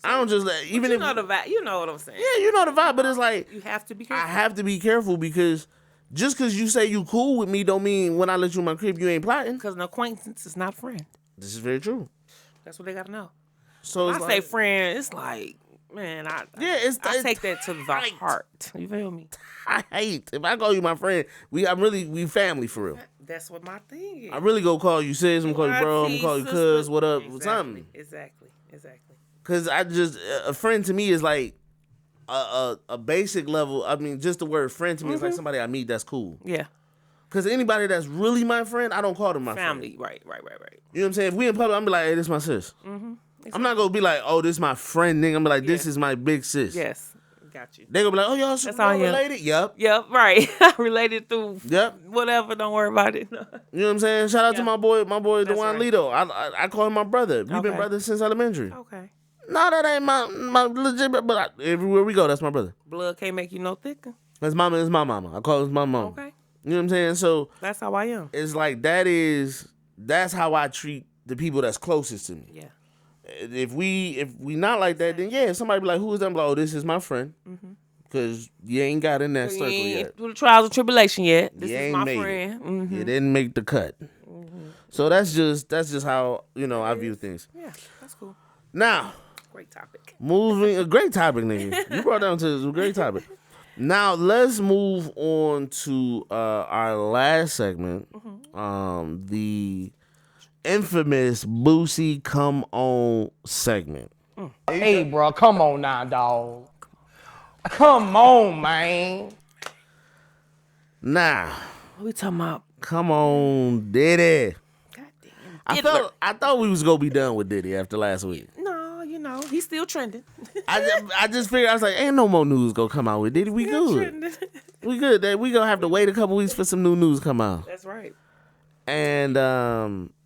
I don't just let, even you if know the vibe. You know what I'm saying. Yeah, you know the vibe, but it's like you have to be careful. I have to be careful because just because you say you cool with me don't mean when I let you in my crib you ain't plotting. Because an acquaintance is not a friend. This is very true. That's what they gotta know. So when I say friend, it's like, man, I take that to the heart. You feel me? I hate if I call you my friend. We family for real. That's what my thing is. I really go call you sis. I'm gonna call you bro. I'm gonna call you cuz. What up? Something. Exactly. Cause a friend to me is like a basic level. I mean, just the word friend to me is like somebody I meet that's cool. Yeah. Cause anybody that's really my friend, I don't call them my family. Friend. Right. You know what I'm saying? If we in public, I'm be like, hey, this is my sis. Exactly. I'm not gonna be like, oh, this is my friend, nigga. I'm be like, this is my big sis. Yes. Got you. They gonna be like, oh, y'all super related? Yep, right. Related through whatever, don't worry about it. You know what I'm saying? Shout out to my boy DeJuan Lito. I call him my brother. We've been brothers since elementary. Okay. No, that ain't my legit, but everywhere we go, that's my brother. Blood can't make you no thicker. His mama is my mama. I call his my mama. Okay. You know what I'm saying? So that's how I am. It's like that's how I treat the people that's closest to me. Yeah. If we not like that, then yeah, somebody be like, who is that? I'm like, oh, this is my friend. Because you ain't got in that circle yet. Through the trials and tribulation yet. This you is ain't my made friend. You didn't make the cut. So that's just how I view things. Yeah, that's cool. Now, great topic. A great topic, nigga. You brought down to a great topic. Now let's move on to our last segment, the infamous Boosie Come On segment. Hey, bro, come on now, dog. Come on, man. Nah. What we talking about? Come on, Diddy. Goddamn. I thought we was gonna be done with Diddy after last week. No, he's still trending. I just figured I was like, ain't no more news gonna come out with Diddy. We good. We good. We gonna have to wait a couple weeks for some new news come out. That's right. And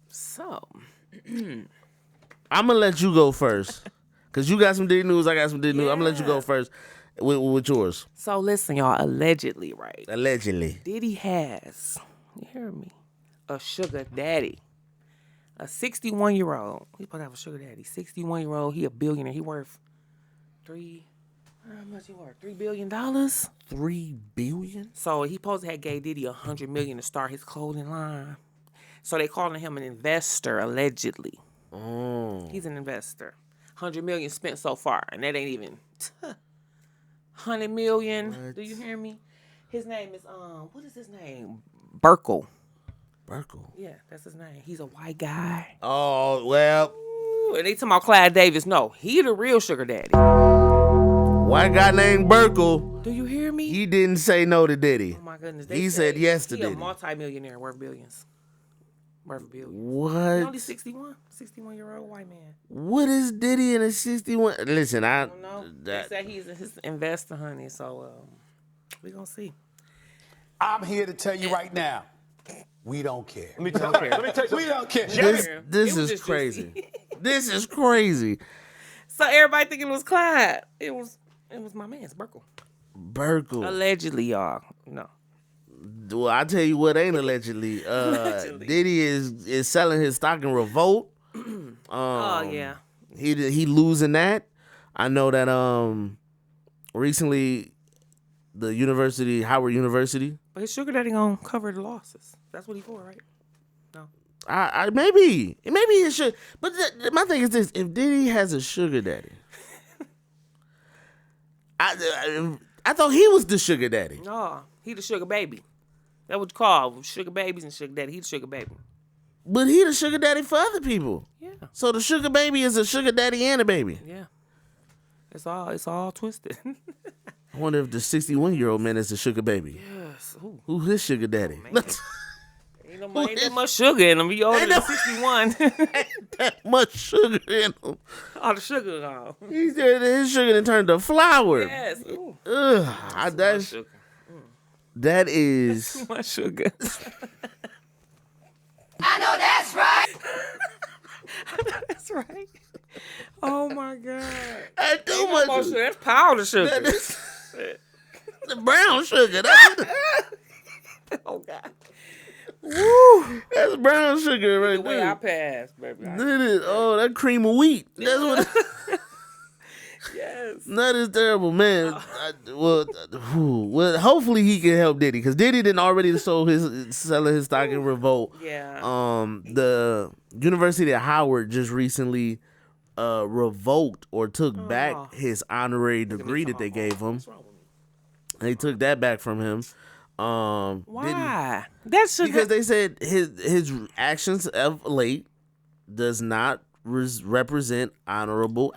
so I'm gonna let you go first. Cause you got some Diddy news, I got some Diddy news. I'm gonna let you go first with yours. So listen, y'all, allegedly, right? Allegedly. Diddy has, you hear me, a sugar daddy. A 61-year-old. He's supposed to have a sugar daddy. 61-year-old, he a billionaire. He worth how much he worth? $3 billion? $3 billion? So he supposed to have gave Diddy $100 million to start his clothing line. So they calling him an investor, allegedly. Oh. He's an investor. $100 million spent so far, and that ain't even $100 million. What? Do you hear me? His name is what is his name? Burkle. Yeah, that's his name. He's a white guy. Oh, well. Ooh, and they talking about Clyde Davis. No, he the real sugar daddy. White guy named Burkle. Do you hear me? He didn't say no to Diddy. Oh, my goodness. He said yes to Diddy. He's a multi-millionaire worth billions. Worth billions. What? He's only 61. 61-year-old white man. What is Diddy in a 61? Listen, I don't know. They said he's his investor, honey. So we gonna see. I'm here to tell you right now. We don't care. Let me tell you. We don't care. This is crazy. This is crazy. So everybody thinking it was Clyde. It was my man's Burkle. Allegedly, y'all. No. Well, I tell you what ain't allegedly. Diddy is selling his stock in Revolt. Oh yeah. He losing that. I know that recently the Howard University. But his sugar daddy gonna cover the losses. That's what he for, right? No. I maybe it should. But my thing is this: if Diddy has a sugar daddy, I thought he was the sugar daddy. No, he the sugar baby. That's what you call sugar babies and sugar daddy. He the sugar baby. But he the sugar daddy for other people. Yeah. So the sugar baby is a sugar daddy and a baby. Yeah. It's all twisted. I wonder if the 61-year-old man is the sugar baby. Yes. Ooh. Who's his sugar daddy? Ain't that much sugar in him. He older than 61. Ain't that much sugar in him. All the sugar gone. His sugar done turned to flour. Yes. That's sugar. That is too much sugar. I know that's right. That's right. Oh my God. That's too much. Sugar. That's powder sugar. The brown sugar. That's Oh God. Woo. That's brown sugar right The way there. I pass, baby. Oh, that cream of wheat. That's what. Yes. That is terrible, man. Well, hopefully he can help Diddy, because Diddy didn't already selling his stock in Revolt. Yeah. The University of Howard just recently revoked or took back his honorary degree that they gave him. They took that back from him. Why? That's because they said his actions of late does not represent honorable.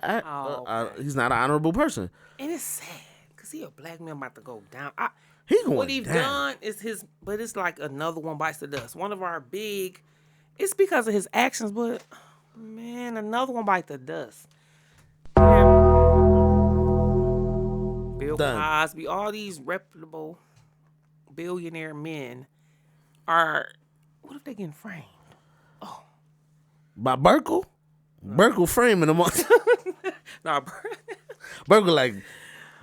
He's not an honorable person. And it's sad because he a black man about to go down. What he's done is his, but it's like another one bites the dust. One of our big, it's because of his actions, but man, another one bites the dust. Bill Cosby, all these reputable billionaire men are, what if they getting framed? Oh, by Burkle? Burkle framing them. Nah, Burkle like,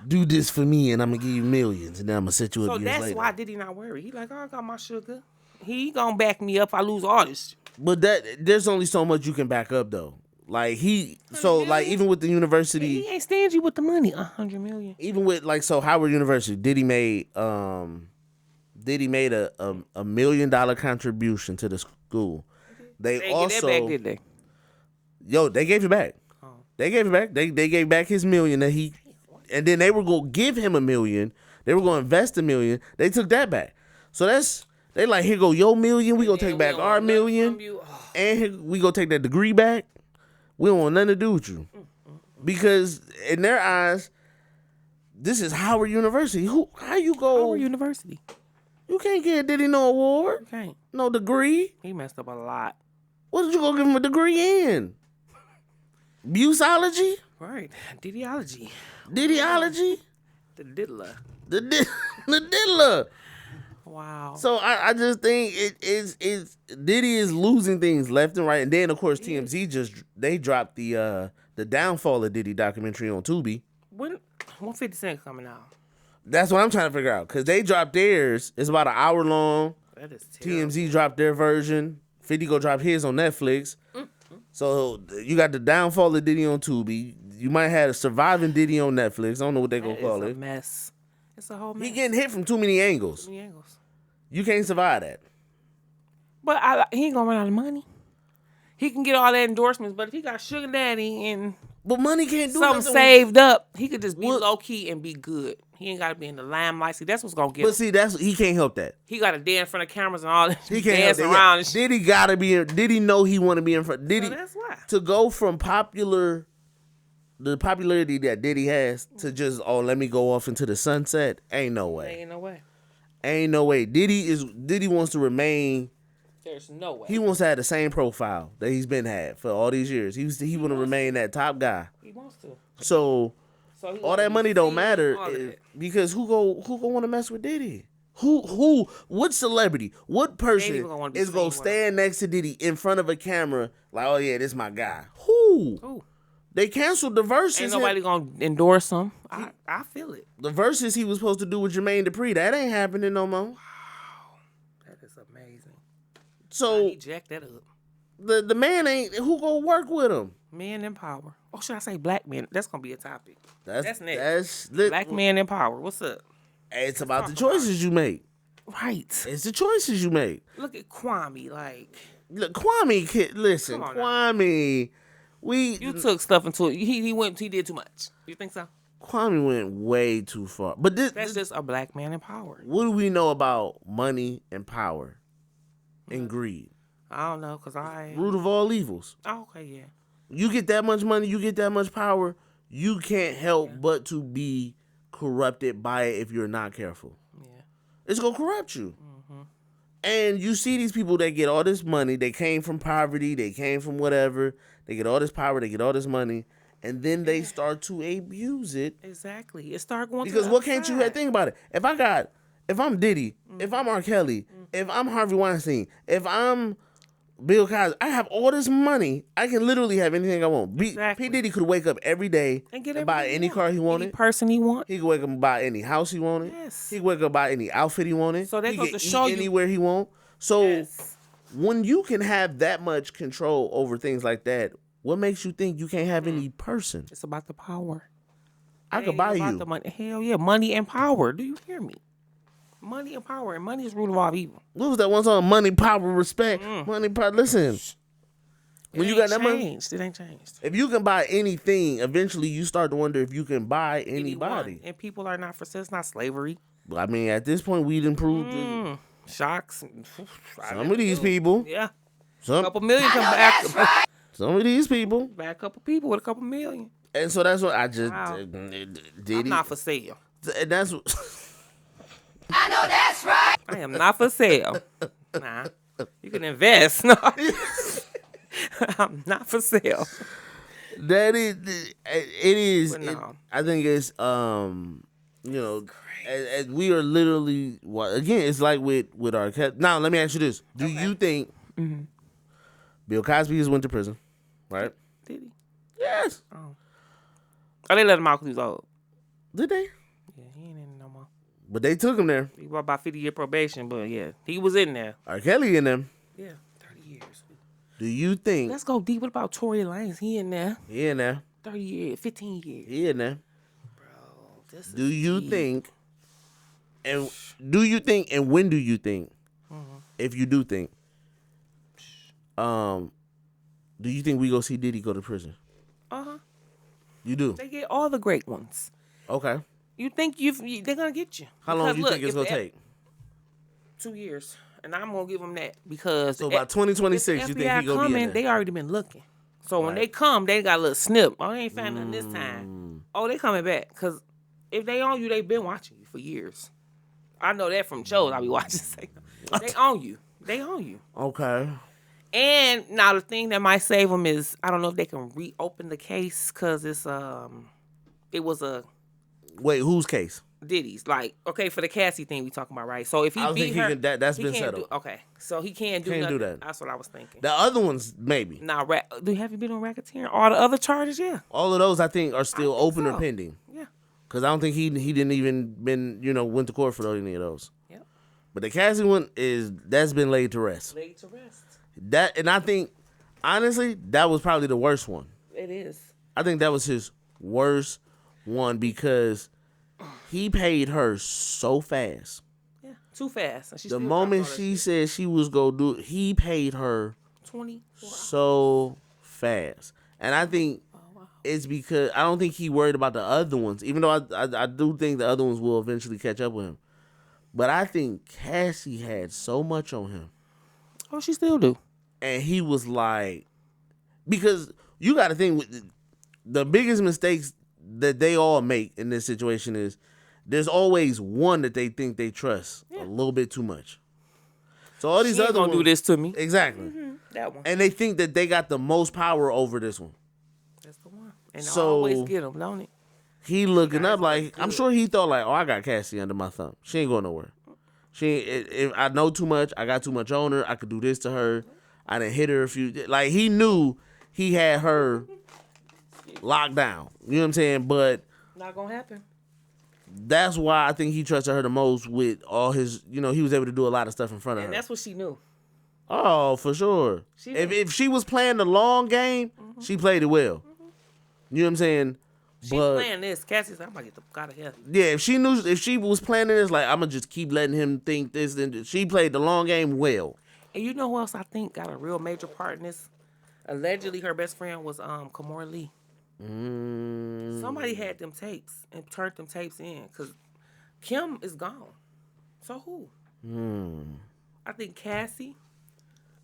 do this for me and I'm gonna give you millions and then I'm gonna set you up years later. So that's why Diddy not worry. He like, oh, I got my sugar. He gonna back me up if I lose all this. But there's only so much you can back up though. Like even with the university, he ain't stingy with the money. $100 million. Even with Howard University, Diddy made a $1 million contribution to the school. They also get that back, did they? Yo, they gave it back. Oh. They gave it back. They gave back his $1 million and then they were gonna give him $1 million. They were gonna invest $1 million. They took that back. So they like, here go your $1 million. We gonna take back our $1 million, and we gonna take that degree back. We don't want nothing to do with you, because in their eyes, this is Howard University. How you go? Howard University. You can't get Diddy no award. You can't. No degree. He messed up a lot. What did you go give him a degree in? Buseology? Right. Diddyology. Diddyology? The diddler. The diddler. Wow. So I just think it's Diddy is losing things left and right. And then of course TMZ they dropped the downfall of Diddy documentary on Tubi. When 50 Cent coming out? That's what I'm trying to figure out, because they dropped theirs. It's about an hour long. That is terrible. TMZ dropped their version. 50 go drop his on Netflix. So you got the downfall of Diddy on Tubi. You might have a surviving Diddy on Netflix. I don't know what they gonna call it. It's a mess. It's a whole mess. He getting hit from too many angles. You can't survive that. But he ain't gonna run out of money. He can get all that endorsements, but if he got Sugar Daddy but money can't do something saved up, he could just be low key and be good. He ain't gotta be in the limelight. See, that's what's gonna get him. But see, he can't help that. He gotta dance in front of cameras and all that. He can't dance help around. That. Diddy gotta be in. Diddy know he want to be in front. Diddy, so that's why. To go from the popularity that Diddy has to just let me go off into the sunset. Ain't no way. Ain't no way. Ain't no way. Diddy wants to remain. There's no way. He wants to have the same profile that he's been had for all these years. He want to remain that top guy. He wants to. So all that money don't matter because who go want to mess with Diddy? What celebrity? What person is gonna stand next to Diddy in front of a camera like, oh yeah, this my guy? Who? They canceled the verses. Ain't nobody gonna endorse him. I feel it. The verses he was supposed to do with Jermaine Dupri, that ain't happening no more. Wow, that is amazing. So he jacked that up. The man ain't who gonna work with him. Men in power. Oh, should I say black men? That's gonna be a topic. That's next. That's black men in power. What's up? It's about the choices you make. Right. It's the choices you make. Look at Kwame. Look, Kwame. Listen, Kwame. You took stuff into it. He did too much. You think so? Kwame went way too far. But that's just a black man in power. What do we know about money and power and greed? I don't know, cause root of all evils. Oh, okay, yeah. You get that much money, you get that much power, you can't help but to be corrupted by it if you're not careful. Yeah, it's gonna corrupt you. Mm-hmm. And you see these people that get all this money, they came from poverty, they came from whatever, they get all this power, they get all this money, and then they start to abuse it. Exactly, it start going because what can't you think about it? If I'm Diddy, if I'm R. Kelly, if I'm Harvey Weinstein, if I'm Bill Cosby, I have all this money. I can literally have anything I want. Exactly. P Diddy could wake up every day and buy any car he wanted. Any person he want. He could wake up and buy any house he wanted. Yes. He could wake up and buy any outfit he wanted. So that he goes could to show eat you anywhere he want. So yes. when you can have that much control over things like that, what makes you think you can't have any person? It's about the power. I could buy you. The money. Hell yeah, money and power. Do you hear me? Money and power, and money is root of all evil. What was that one song? Money, power, respect. Money, power. Listen, when you got that money, it ain't changed. if you can buy anything, eventually you start to wonder if you can buy anybody. And people are not for sale. It's not slavery. I mean, at this point, we'd improved. Shocks. Some of these people. Yeah. Some, a couple million come back. Some of these people. Back a couple people with a couple million. And so that's what I just did. I'm not for sale. And that's what. I know that's right. I am not for sale. Nah. You can invest. No. I'm not for sale. That is, it is. No. I think it's, as we are literally, again, it's like with our cat. Now, let me ask you this: do you think Bill Cosby has went to prison? Right? Did he? Yes. Oh, they let him out because he was old. Did they? Yeah, he ain't in there no more. But they took him there. He got about 50-year probation, but yeah, he was in there. R. Kelly in them. Yeah, 30 years. Do you think? Let's go deep. What about Tory Lanez? He in there. He in there. 30 years, 15 years. He in there. Bro, this is Do you deep. think? And when do you think? If you do think, do you think we go see Diddy go to prison? You do. They get all the great ones. Okay. You think they're gonna get you? How long do you think it's gonna take? 2 years, and I'm gonna give them that because so by 2026, you think he gonna be in there? They already been looking. So when they come, they got a little snip. Oh, they ain't found nothing this time. Oh, they coming back because if they own you, they been watching you for years. I know that from shows I be watching. They own you. They own you. Okay. And now the thing that might save them is I don't know if they can reopen the case because it was a. Wait, whose case? Diddy's. Like, okay, for the Cassie thing we talking about, right? So if he beat her, that's been settled. Okay, so he can't do Can't nothing. do that. That's what I was thinking. The other ones, maybe. Now, have you been on racketeering? All the other charges, yeah. All of those, I think, are still open or so. pending. Yeah. Because I don't think he didn't even went to court for any of those. Yep. But the Cassie one that's been laid to rest. Laid to rest. And I think, honestly, that was probably the worst one. It is. I think that was his worst one because he paid her so fast. Yeah, too fast. And the moment she said she was going to do it, he paid her 24 so fast. And I think it's because I don't think he worried about the other ones, even though I do think the other ones will eventually catch up with him. But I think Cassie had so much on him. Oh, she still do. And he was like, because you got to think with the biggest mistakes that they all make in this situation is there's always one that they think they trust a little bit too much. So all these other ones do this to me. Exactly. That one. And they think that they got the most power over this one. That's the one. And So- always get them, don't it? He looking up like, I'm sure he thought like, oh, I got Cassie under my thumb. She ain't going nowhere. If I know too much, I got too much on her. I could do this to her. I done hit her a few. Like he knew he had her locked down. You know what I'm saying? But Not gonna happen. that's why I think he trusted her the most with all his. He was able to do a lot of stuff in front of And her. that's what she knew. Oh, for sure. If she was playing the long game, she played it well. You know what I'm saying? She's playing this. Cassie said, I'm about to get the fuck out of here. Yeah, if she was planning this, like, I'm going to just keep letting him think this, then she played the long game well. And you know who else I think got a real major part in this? Allegedly, her best friend was Kamora Lee. Somebody had them tapes and turned them tapes in because Kim is gone. So who? I think Cassie,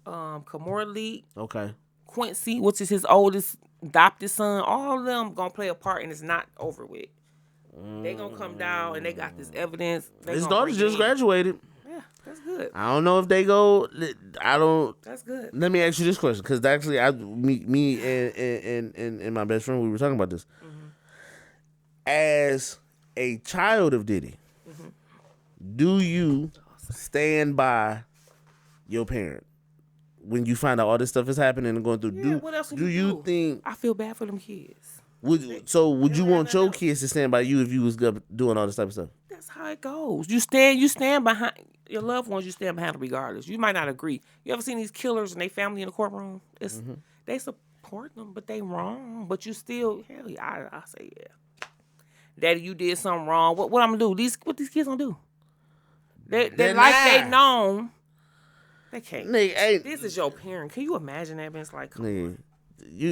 Kamora Lee, Okay. Quincy, which is his oldest adopted son, all of them gonna play a part and it's not over with. They gonna come down and they got this evidence. His daughter just graduated. Yeah, that's good. I don't know if they go. I don't. That's good. Let me ask you this question, because actually, me and my best friend, we were talking about this. As a child of Diddy, do you stand by your parent when you find out all this stuff is happening and going through, what else do you think? I feel bad for them kids. Would you want your kids to stand by you if you was doing all this type of stuff? That's how it goes. You stand behind your loved ones. You stand behind them regardless. You might not agree. You ever seen these killers and their family in the courtroom? They support them, but they wrong. But you still, hell yeah, I say yeah. Daddy, you did something wrong. What I'm gonna do? What these kids gonna do? They like they known. They can't. Nigga, this is your parent. Can you imagine that? It's like, nigga,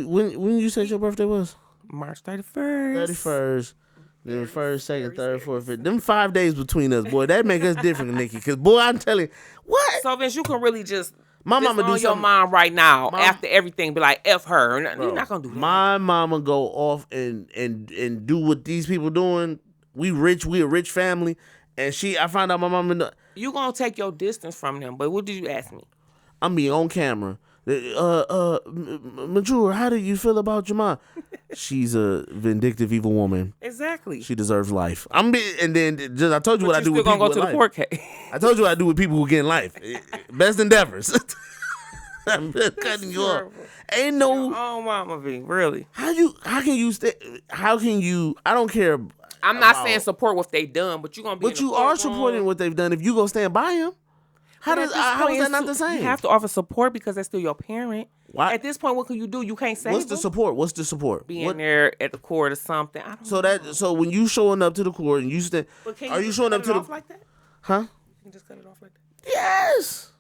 when you said your birthday was? March 31st. 31st. Then 1st, 2nd, 3rd, 4th, 5th. Them 5 days between us, boy. That make us different, Nikki. Because, boy, I'm telling you, what? So, Vince, you can really just my mama do on something. your mom right now after everything. Be like, F her. You're not going to do that. My mama go off and do what these people doing. We a rich family. And I found out my mama. You going to take your distance from them. But what did you ask me? I'm being on camera. Mature, how do you feel about your mom? She's a vindictive, evil woman. Exactly. She deserves life. I told you what I do with people go to the court case. I told you what I do with people who get in life. Best endeavors. I'm cutting you off. Ain't no. Oh, Mama V, really? How can you? I don't care. I'm not saying support what they done, but you're gonna be. But you are supporting what they've done if you go stand by them. How is that not the same? You have to offer support because that's still your parent. Why? At this point, what can you do? You can't say. What's the support? Being there at the court or something. I don't So when you showing up to the court and you stand, are you showing up to the like that? Huh? You can just cut it off like that. Yes.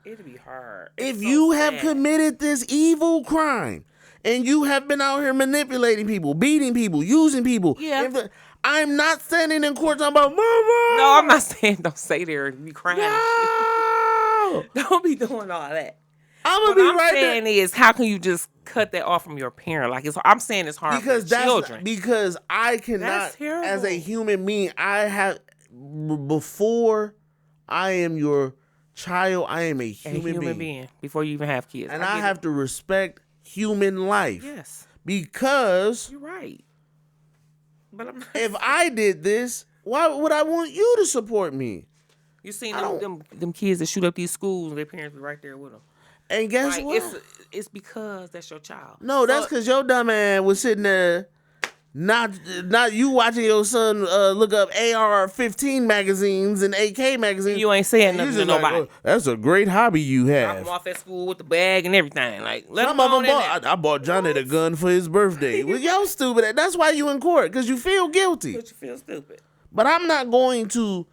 It'd be hard. If you have committed this evil crime and you have been out here manipulating people, beating people, using people, I'm not standing in court talking about mama. No, I'm not saying don't say there and be crying. No. Don't be doing all that. I'm saying is, how can you just cut that off from your parent? Like I'm saying it's hard for children. Because I cannot, as a human being, before I am your child, I am a human being. Before you even have kids. And I have to respect human life. Yes. Because you're right. But I'm not if I did this, why would I want you to support me? You seen them kids that shoot up these schools, their parents be right there with them. And guess what? It's because that's your child. No, that's because your dumb ass was sitting there, not you watching your son look up AR-15 magazines and AK magazines. You ain't saying nothing to nobody. Like, that's a great hobby you have. I'm off at school with the bag and everything. Like, some of them I bought Johnny the gun for his birthday. Well, y'all stupid. That's why you in court, because you feel guilty. But you feel stupid. But I'm not going to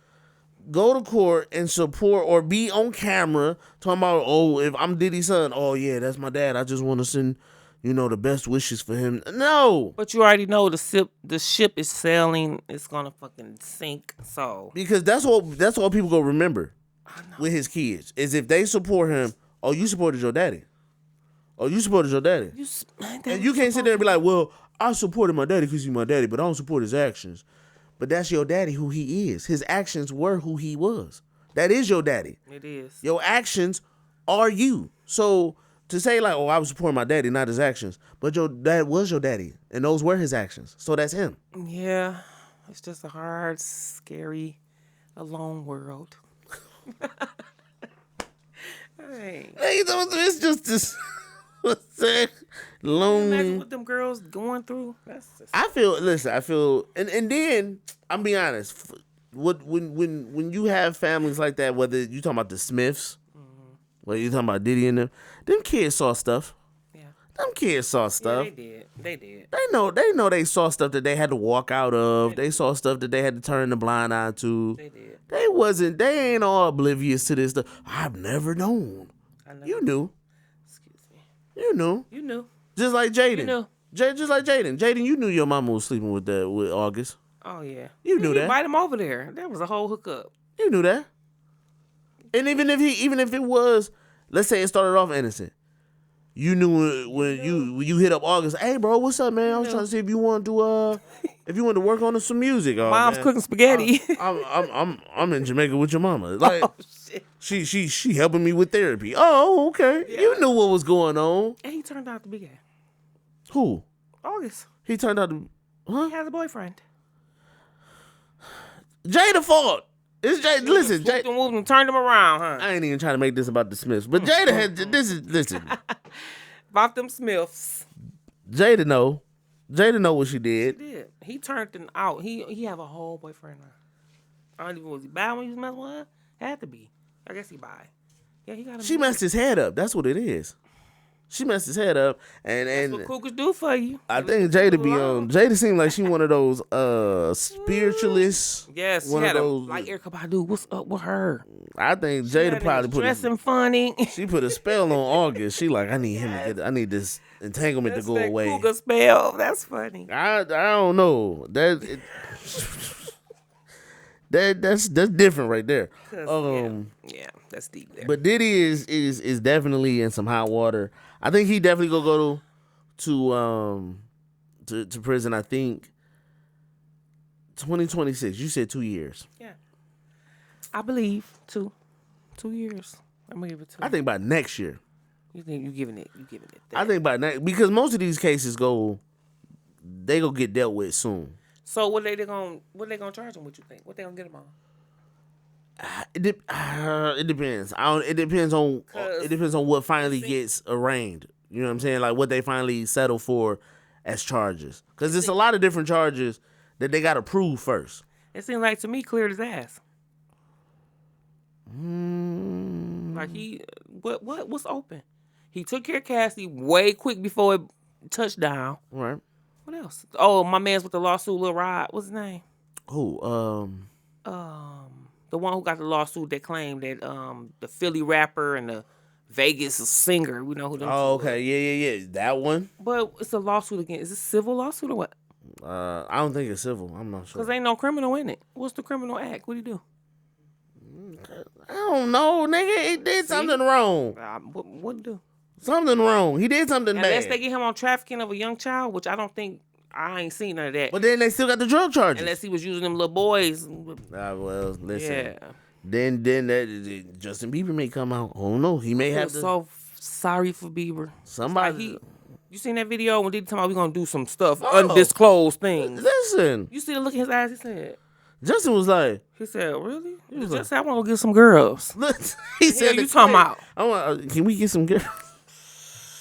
go to court and support or be on camera talking about, if I'm Diddy's son, yeah, that's my dad. I just want to send, the best wishes for him. No. But you already know the ship is sailing. It's going to fucking sink. So. Because that's what people go remember with his kids, is if they support him, you supported your daddy. You supported your daddy. And you can't sit there and be like, well, I supported my daddy because he's my daddy, but I don't support his actions. But that's your daddy, who he is. His actions were who he was. That is your daddy. It is. Your actions are you. So to say like, I was supporting my daddy, not his actions. But your dad was your daddy, and those were his actions. So that's him. Yeah. It's just a hard, scary, alone world. Hey. It's just this... What's that? Lonely. Imagine what them girls going through. I feel, and then I'm be honest. When you have families like that, whether you talking about the Smiths, whether you talking about Diddy and them kids saw stuff. Yeah, them kids saw stuff. Yeah, they did. They know they saw stuff that they had to walk out of. They saw stuff that they had to turn the blind eye to. They did. They ain't all oblivious to this stuff. I've never known. You knew. You knew. Just like Jaden. You knew. Just like Jaden. Jaden, you knew your mama was sleeping with August. Oh, yeah. You knew that. Invite him over there. That was a whole hookup. You knew that. And even if it was, let's say it started off innocent, you knew when you hit up August, hey, bro, what's up, man? I was trying to see if you wanted to work on some music. Mom's cooking spaghetti. I'm in Jamaica with your mama. Like, oh, shit. She helping me with therapy. Oh, okay. Yeah. You knew what was going on. And he turned out to be gay. Who? August. He turned out to... Huh? He has a boyfriend. Jada fault. It's Jada. Listen, Jada turned him around, huh? I ain't even trying to make this about the Smiths, but Jada had listen. About them Smiths. Jada know what she did. She did. He turned them out. He have a whole boyfriend now. I don't even was he bad when he was messing with her? Had to be. I guess he bi. Yeah, he got. She messed his head up. That's what it is. She messed his head up, and that's what cougars do for you. I think Jada be on. Jada seemed like she one of those spiritualists. Yes, one she of had those. Like Erykah Badu. What's up with her? I think Jada probably put dressing funny. She put a spell on August. She like, I need him to get. I need this entanglement to go away. Cougar spell. That's funny. I don't know that's different right there. Yeah, that's deep there. But Diddy is definitely in some hot water. I think he definitely gonna go to prison. I think 2026. You said 2 years. Yeah, I believe 2 years. I'm gonna give it 2. I think by next year. You think you giving it? That. I think by next, because most of these cases go get dealt with soon. So what they gonna charge him? What you think? What they gonna get him on? It depends. It depends on what finally gets arraigned. You know what I'm saying? Like what they finally settle for as charges. Because there's a lot of different charges that they got to prove first. It seems like to me cleared his ass. Like what's open? He took care of Cassie way quick before it touched down. Right. What else? Oh, my man's with the lawsuit, Lil Rod. What's his name? Who? The one who got the lawsuit that claimed that the Philly rapper and the Vegas singer, we know who them. Oh, okay, yeah, that one. But it's a lawsuit again. Is it a civil lawsuit or what? I don't think it's civil. I'm not sure. Cause ain't no criminal in it. What's the criminal act? What do you do? I don't know, nigga. He did something wrong. What do? Something wrong. He did something bad. Unless they get him on trafficking of a young child, which I don't think. I ain't seen none of that. But then they still got the drug charges. Unless he was using them little boys. Well, listen. Yeah. Then that Justin Bieber may come out. Oh no, he may have to. So sorry for Bieber. Somebody. You seen that video when Diddy talking about we gonna do some stuff, undisclosed things. Listen. You see the look in his eyes. He said. Justin was like. He said, really? He was just I want to go get some girls. He said, you talking about? Can we get some girls?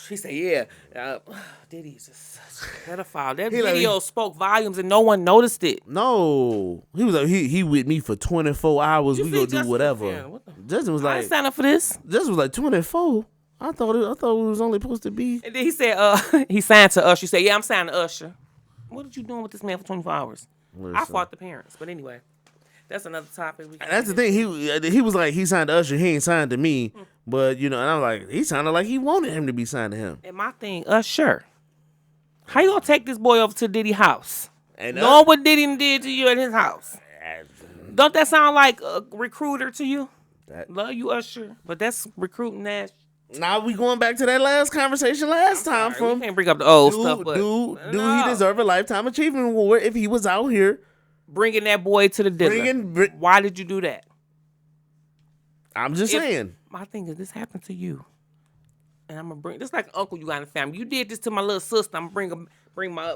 He said, yeah. Diddy's just such a pedophile. That video spoke volumes and no one noticed it. No. He was like, he with me for 24 hours. We gonna do whatever. Justin was like, I signed up for this. Justin was like, 24? I thought it was only supposed to be. And then he said, he signed to Usher. He said, yeah, I'm signing to Usher. What did you doing with this man for 24 hours? Listen. I fought the parents. But anyway, that's another topic. And that's the thing. He was like, he signed to Usher. He ain't signed to me. But, and I'm like, he sounded like he wanted him to be signed to him. And my thing, Usher, how you gonna take this boy over to Diddy's house? And knowing what Diddy did to you at his house. Don't that sound like a recruiter to you? Love you, Usher. But that's recruiting that. Now we going back to that last conversation time from. We can't bring up the old stuff. But do he deserve a Lifetime Achievement Award if he was out here? Bringing that boy to the dinner. Why did you do that? I'm just saying. My thing is, this happened to you. And I'm going to bring, just like uncle you got in the family. You did this to my little sister. I'm going to bring my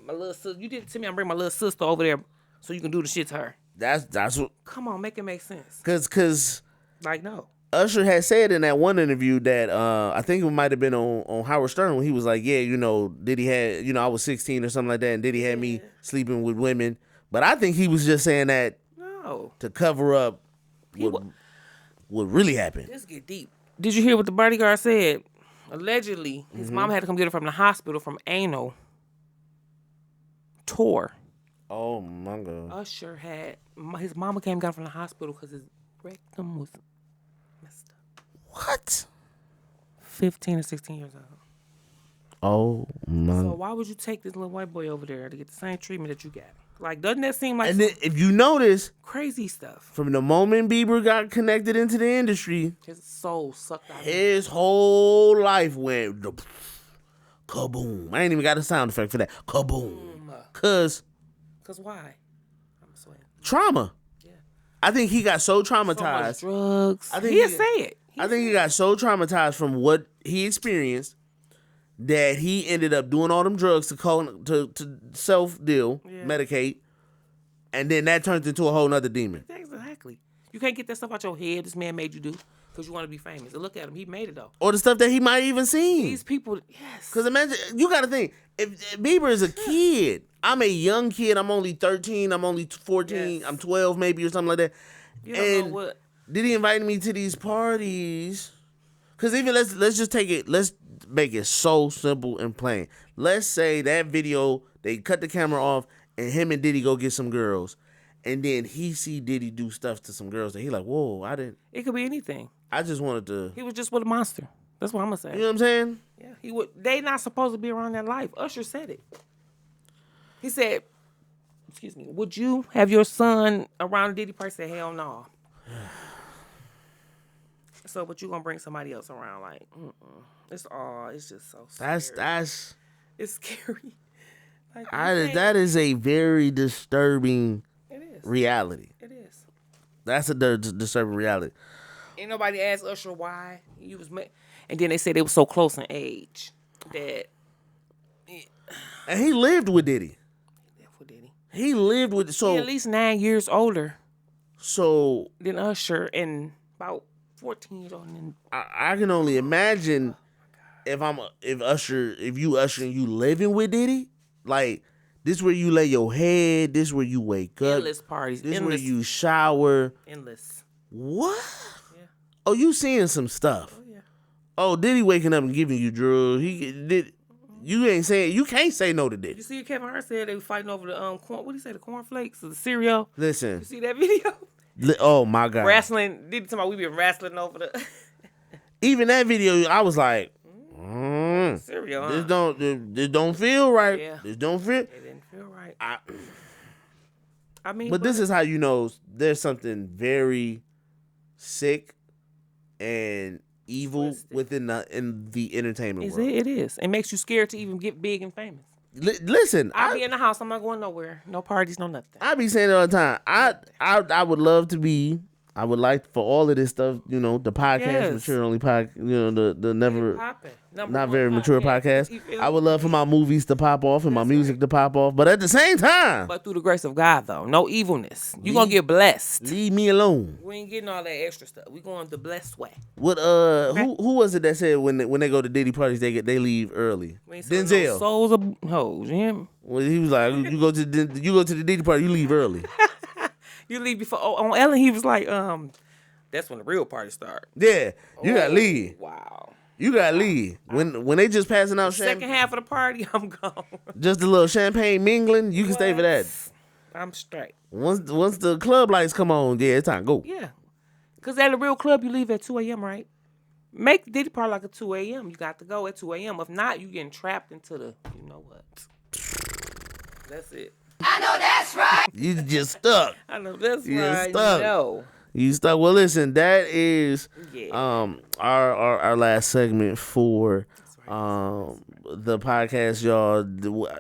little sister. You did it to me. I'm going to bring my little sister over there so you can do the shit to her. That's what. Come on, make it make sense. Cause. Like, no. Usher had said in that one interview that I think it might have been on Howard Stern when he was like, yeah, Diddy had, I was 16 or something like that, and Diddy had me sleeping with women. But I think he was just saying that to cover up what really happened. Let's get deep. Did you hear what the bodyguard said? Allegedly, his mom had to come get her from the hospital from anal tour. Oh, my God. Usher had, his mama came and got him from the hospital because his rectum was messed up. What? 15 or 16 years old. Oh, my. So why would you take this little white boy over there to get the same treatment that you got? Like, doesn't that seem like... And then, if you notice... Crazy stuff. From the moment Bieber got connected into the industry... His soul sucked out. His whole life went... Kaboom. I ain't even got a sound effect for that. Kaboom. Cause why? Trauma. Yeah. I think he got so traumatized. So much drugs. I think He'll say it. I think he got so traumatized from what he experienced that he ended up doing all them drugs to self-deal, medicate, and then that turned into a whole nother demon. Exactly. You can't get that stuff out your head. This man made you do because you want to be famous. And look at him. He made it though. Or the stuff that he might even seen. These people, yes. Because imagine, you got to think, if Bieber is a kid, I'm a young kid. I'm only 13. I'm only 14. Yes. I'm 12 maybe or something like that. You don't know what. Did he invite me to these parties? Because even let's just take it. Let's make it so simple and plain. Let's say that video, they cut the camera off and him and Diddy go get some girls. And then he see Diddy do stuff to some girls that he like, whoa, I didn't. It could be anything. I just wanted to. He was just with a monster. That's what I'm going to say. You know what I'm saying? Yeah. He would. They not supposed to be around that life. Usher said it. He said, excuse me, would you have your son around a Diddy party? Said, hell no. So, but you gonna bring somebody else around? Like, it's just so scary. It's scary. Like, that is a very disturbing reality. It is. That's a disturbing reality. Ain't nobody asked Usher why he was and then they said they were so close in age that. And he lived with Diddy. He lived with He at least 9 years older. So than Usher and about 14 years older than. I can only imagine if you Usher and you living with Diddy, like this where you lay your head, this where you wake up, endless parties, this where you shower, endless. What? Yeah. Oh, you seeing some stuff? Oh yeah. Oh, Diddy waking up and giving you drugs. He did. You ain't saying you can't say no to Diddy. You see, Kevin Hart said they were fighting over the corn. What did he say? The cornflakes or the cereal? Listen. You see that video? Oh my God. Wrestling. Diddy talking about we been wrestling over the. Even that video, I was like, cereal. Huh? This don't feel right. Yeah. This don't feel. It didn't feel right. I mean, but this is how you know there's something very sick and evil within the entertainment world. It is. It makes you scared to even get big and famous. Listen, I'll be in the house. I'm not going nowhere. No parties, no nothing. I be saying it all the time. I would love to be. I would like for all of this stuff, the podcast mature only podcast, the never not very mature podcast. I would love for my movies to pop off and my music to pop off, but at the same time, but through the grace of God, though, no evilness. You gonna get blessed. Leave me alone. We ain't getting all that extra stuff. We going the blessed way. What who was it that said when they go to Diddy parties they leave early? Denzel. No souls of hoes, him. Well, he was like, you go to the Diddy party, you leave early. You leave before. Oh, on Ellen, he was like, that's when the real party start. Yeah, you gotta leave. Wow. You gotta leave when they just passing out champagne. Second half of the party, I'm gone. Just a little champagne mingling. You can stay for that. I'm straight. Once the club lights come on, yeah, it's time to go. Yeah, cause at a real club, you leave at 2 a.m. right? Make the Diddy party like at 2 a.m. You got to go at 2 a.m. If not, you getting trapped into the. You know what? That's it. I know that's right. You just stuck. I know that's you right. Stuck. You stuck. Well, listen, that is our last segment for the podcast, y'all.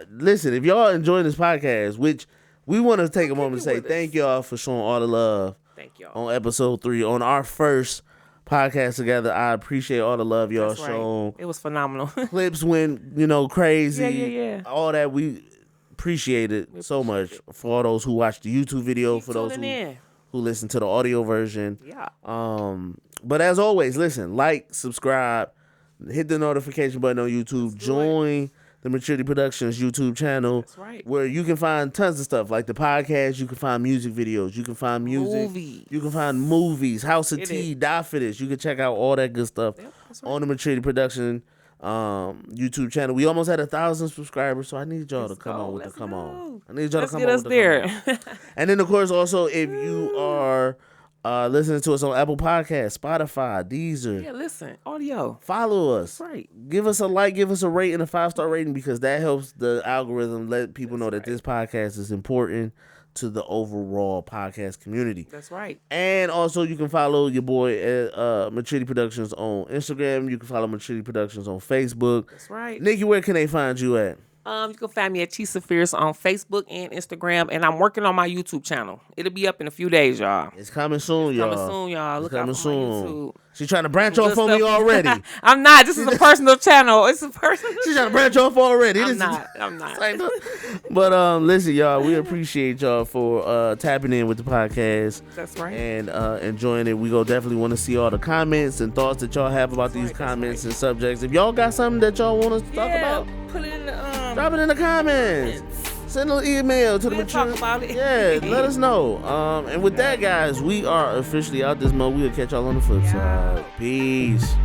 Listen, if y'all enjoying this podcast, which we want to take a moment to say thank y'all for showing all the love. Thank y'all on episode 3 on our first podcast together. I appreciate all the love y'all shown. It was phenomenal. Clips went crazy. Yeah. All that we appreciate it so much for all those who watch the YouTube video, for those who listen to the audio version. Yeah. But as always, listen, like, subscribe, hit the notification button on YouTube, join the Maturity Productions YouTube channel. That's right. Where you can find tons of stuff like the podcast, you can find music videos, you can find music, you can find movies, House of Tea, Die for This. You can check out all that good stuff on the Maturity Production YouTube channel. We almost had 1,000 subscribers, so I need y'all to come on with the come on. I need y'all to come on with the come on. And then of course also if you are listening to us on Apple Podcasts, Spotify, Deezer. Yeah, listen, audio. Follow us. That's right. Give us a like, give us a rate and a 5-star rating because that helps the algorithm let people know that this podcast is important to the overall podcast community. That's right. And also you can follow your boy at Maturity Productions on Instagram. You can follow Maturity Productions on Facebook. That's right. Nikki, where can they find you at? You can find me at Chisa Firece on Facebook and Instagram, and I'm working on my YouTube channel. It'll be up in a few days, y'all. It's coming soon, y'all. Look out for my YouTube. She's trying to branch off on me already. I'm not. This is a personal channel. It's a personal. She's trying to branch off already. I'm not. But listen, y'all, we appreciate y'all for tapping in with the podcast. That's right. And enjoying it. We definitely want to see all the comments and thoughts that y'all have about these comments and subjects. If y'all got something that y'all want us to talk about, put it in the drop it in the comments. Send an email to the mature. Talk about it. Yeah, let us know. And with that, guys, we are officially out this month. We'll catch y'all on the flip side. Peace.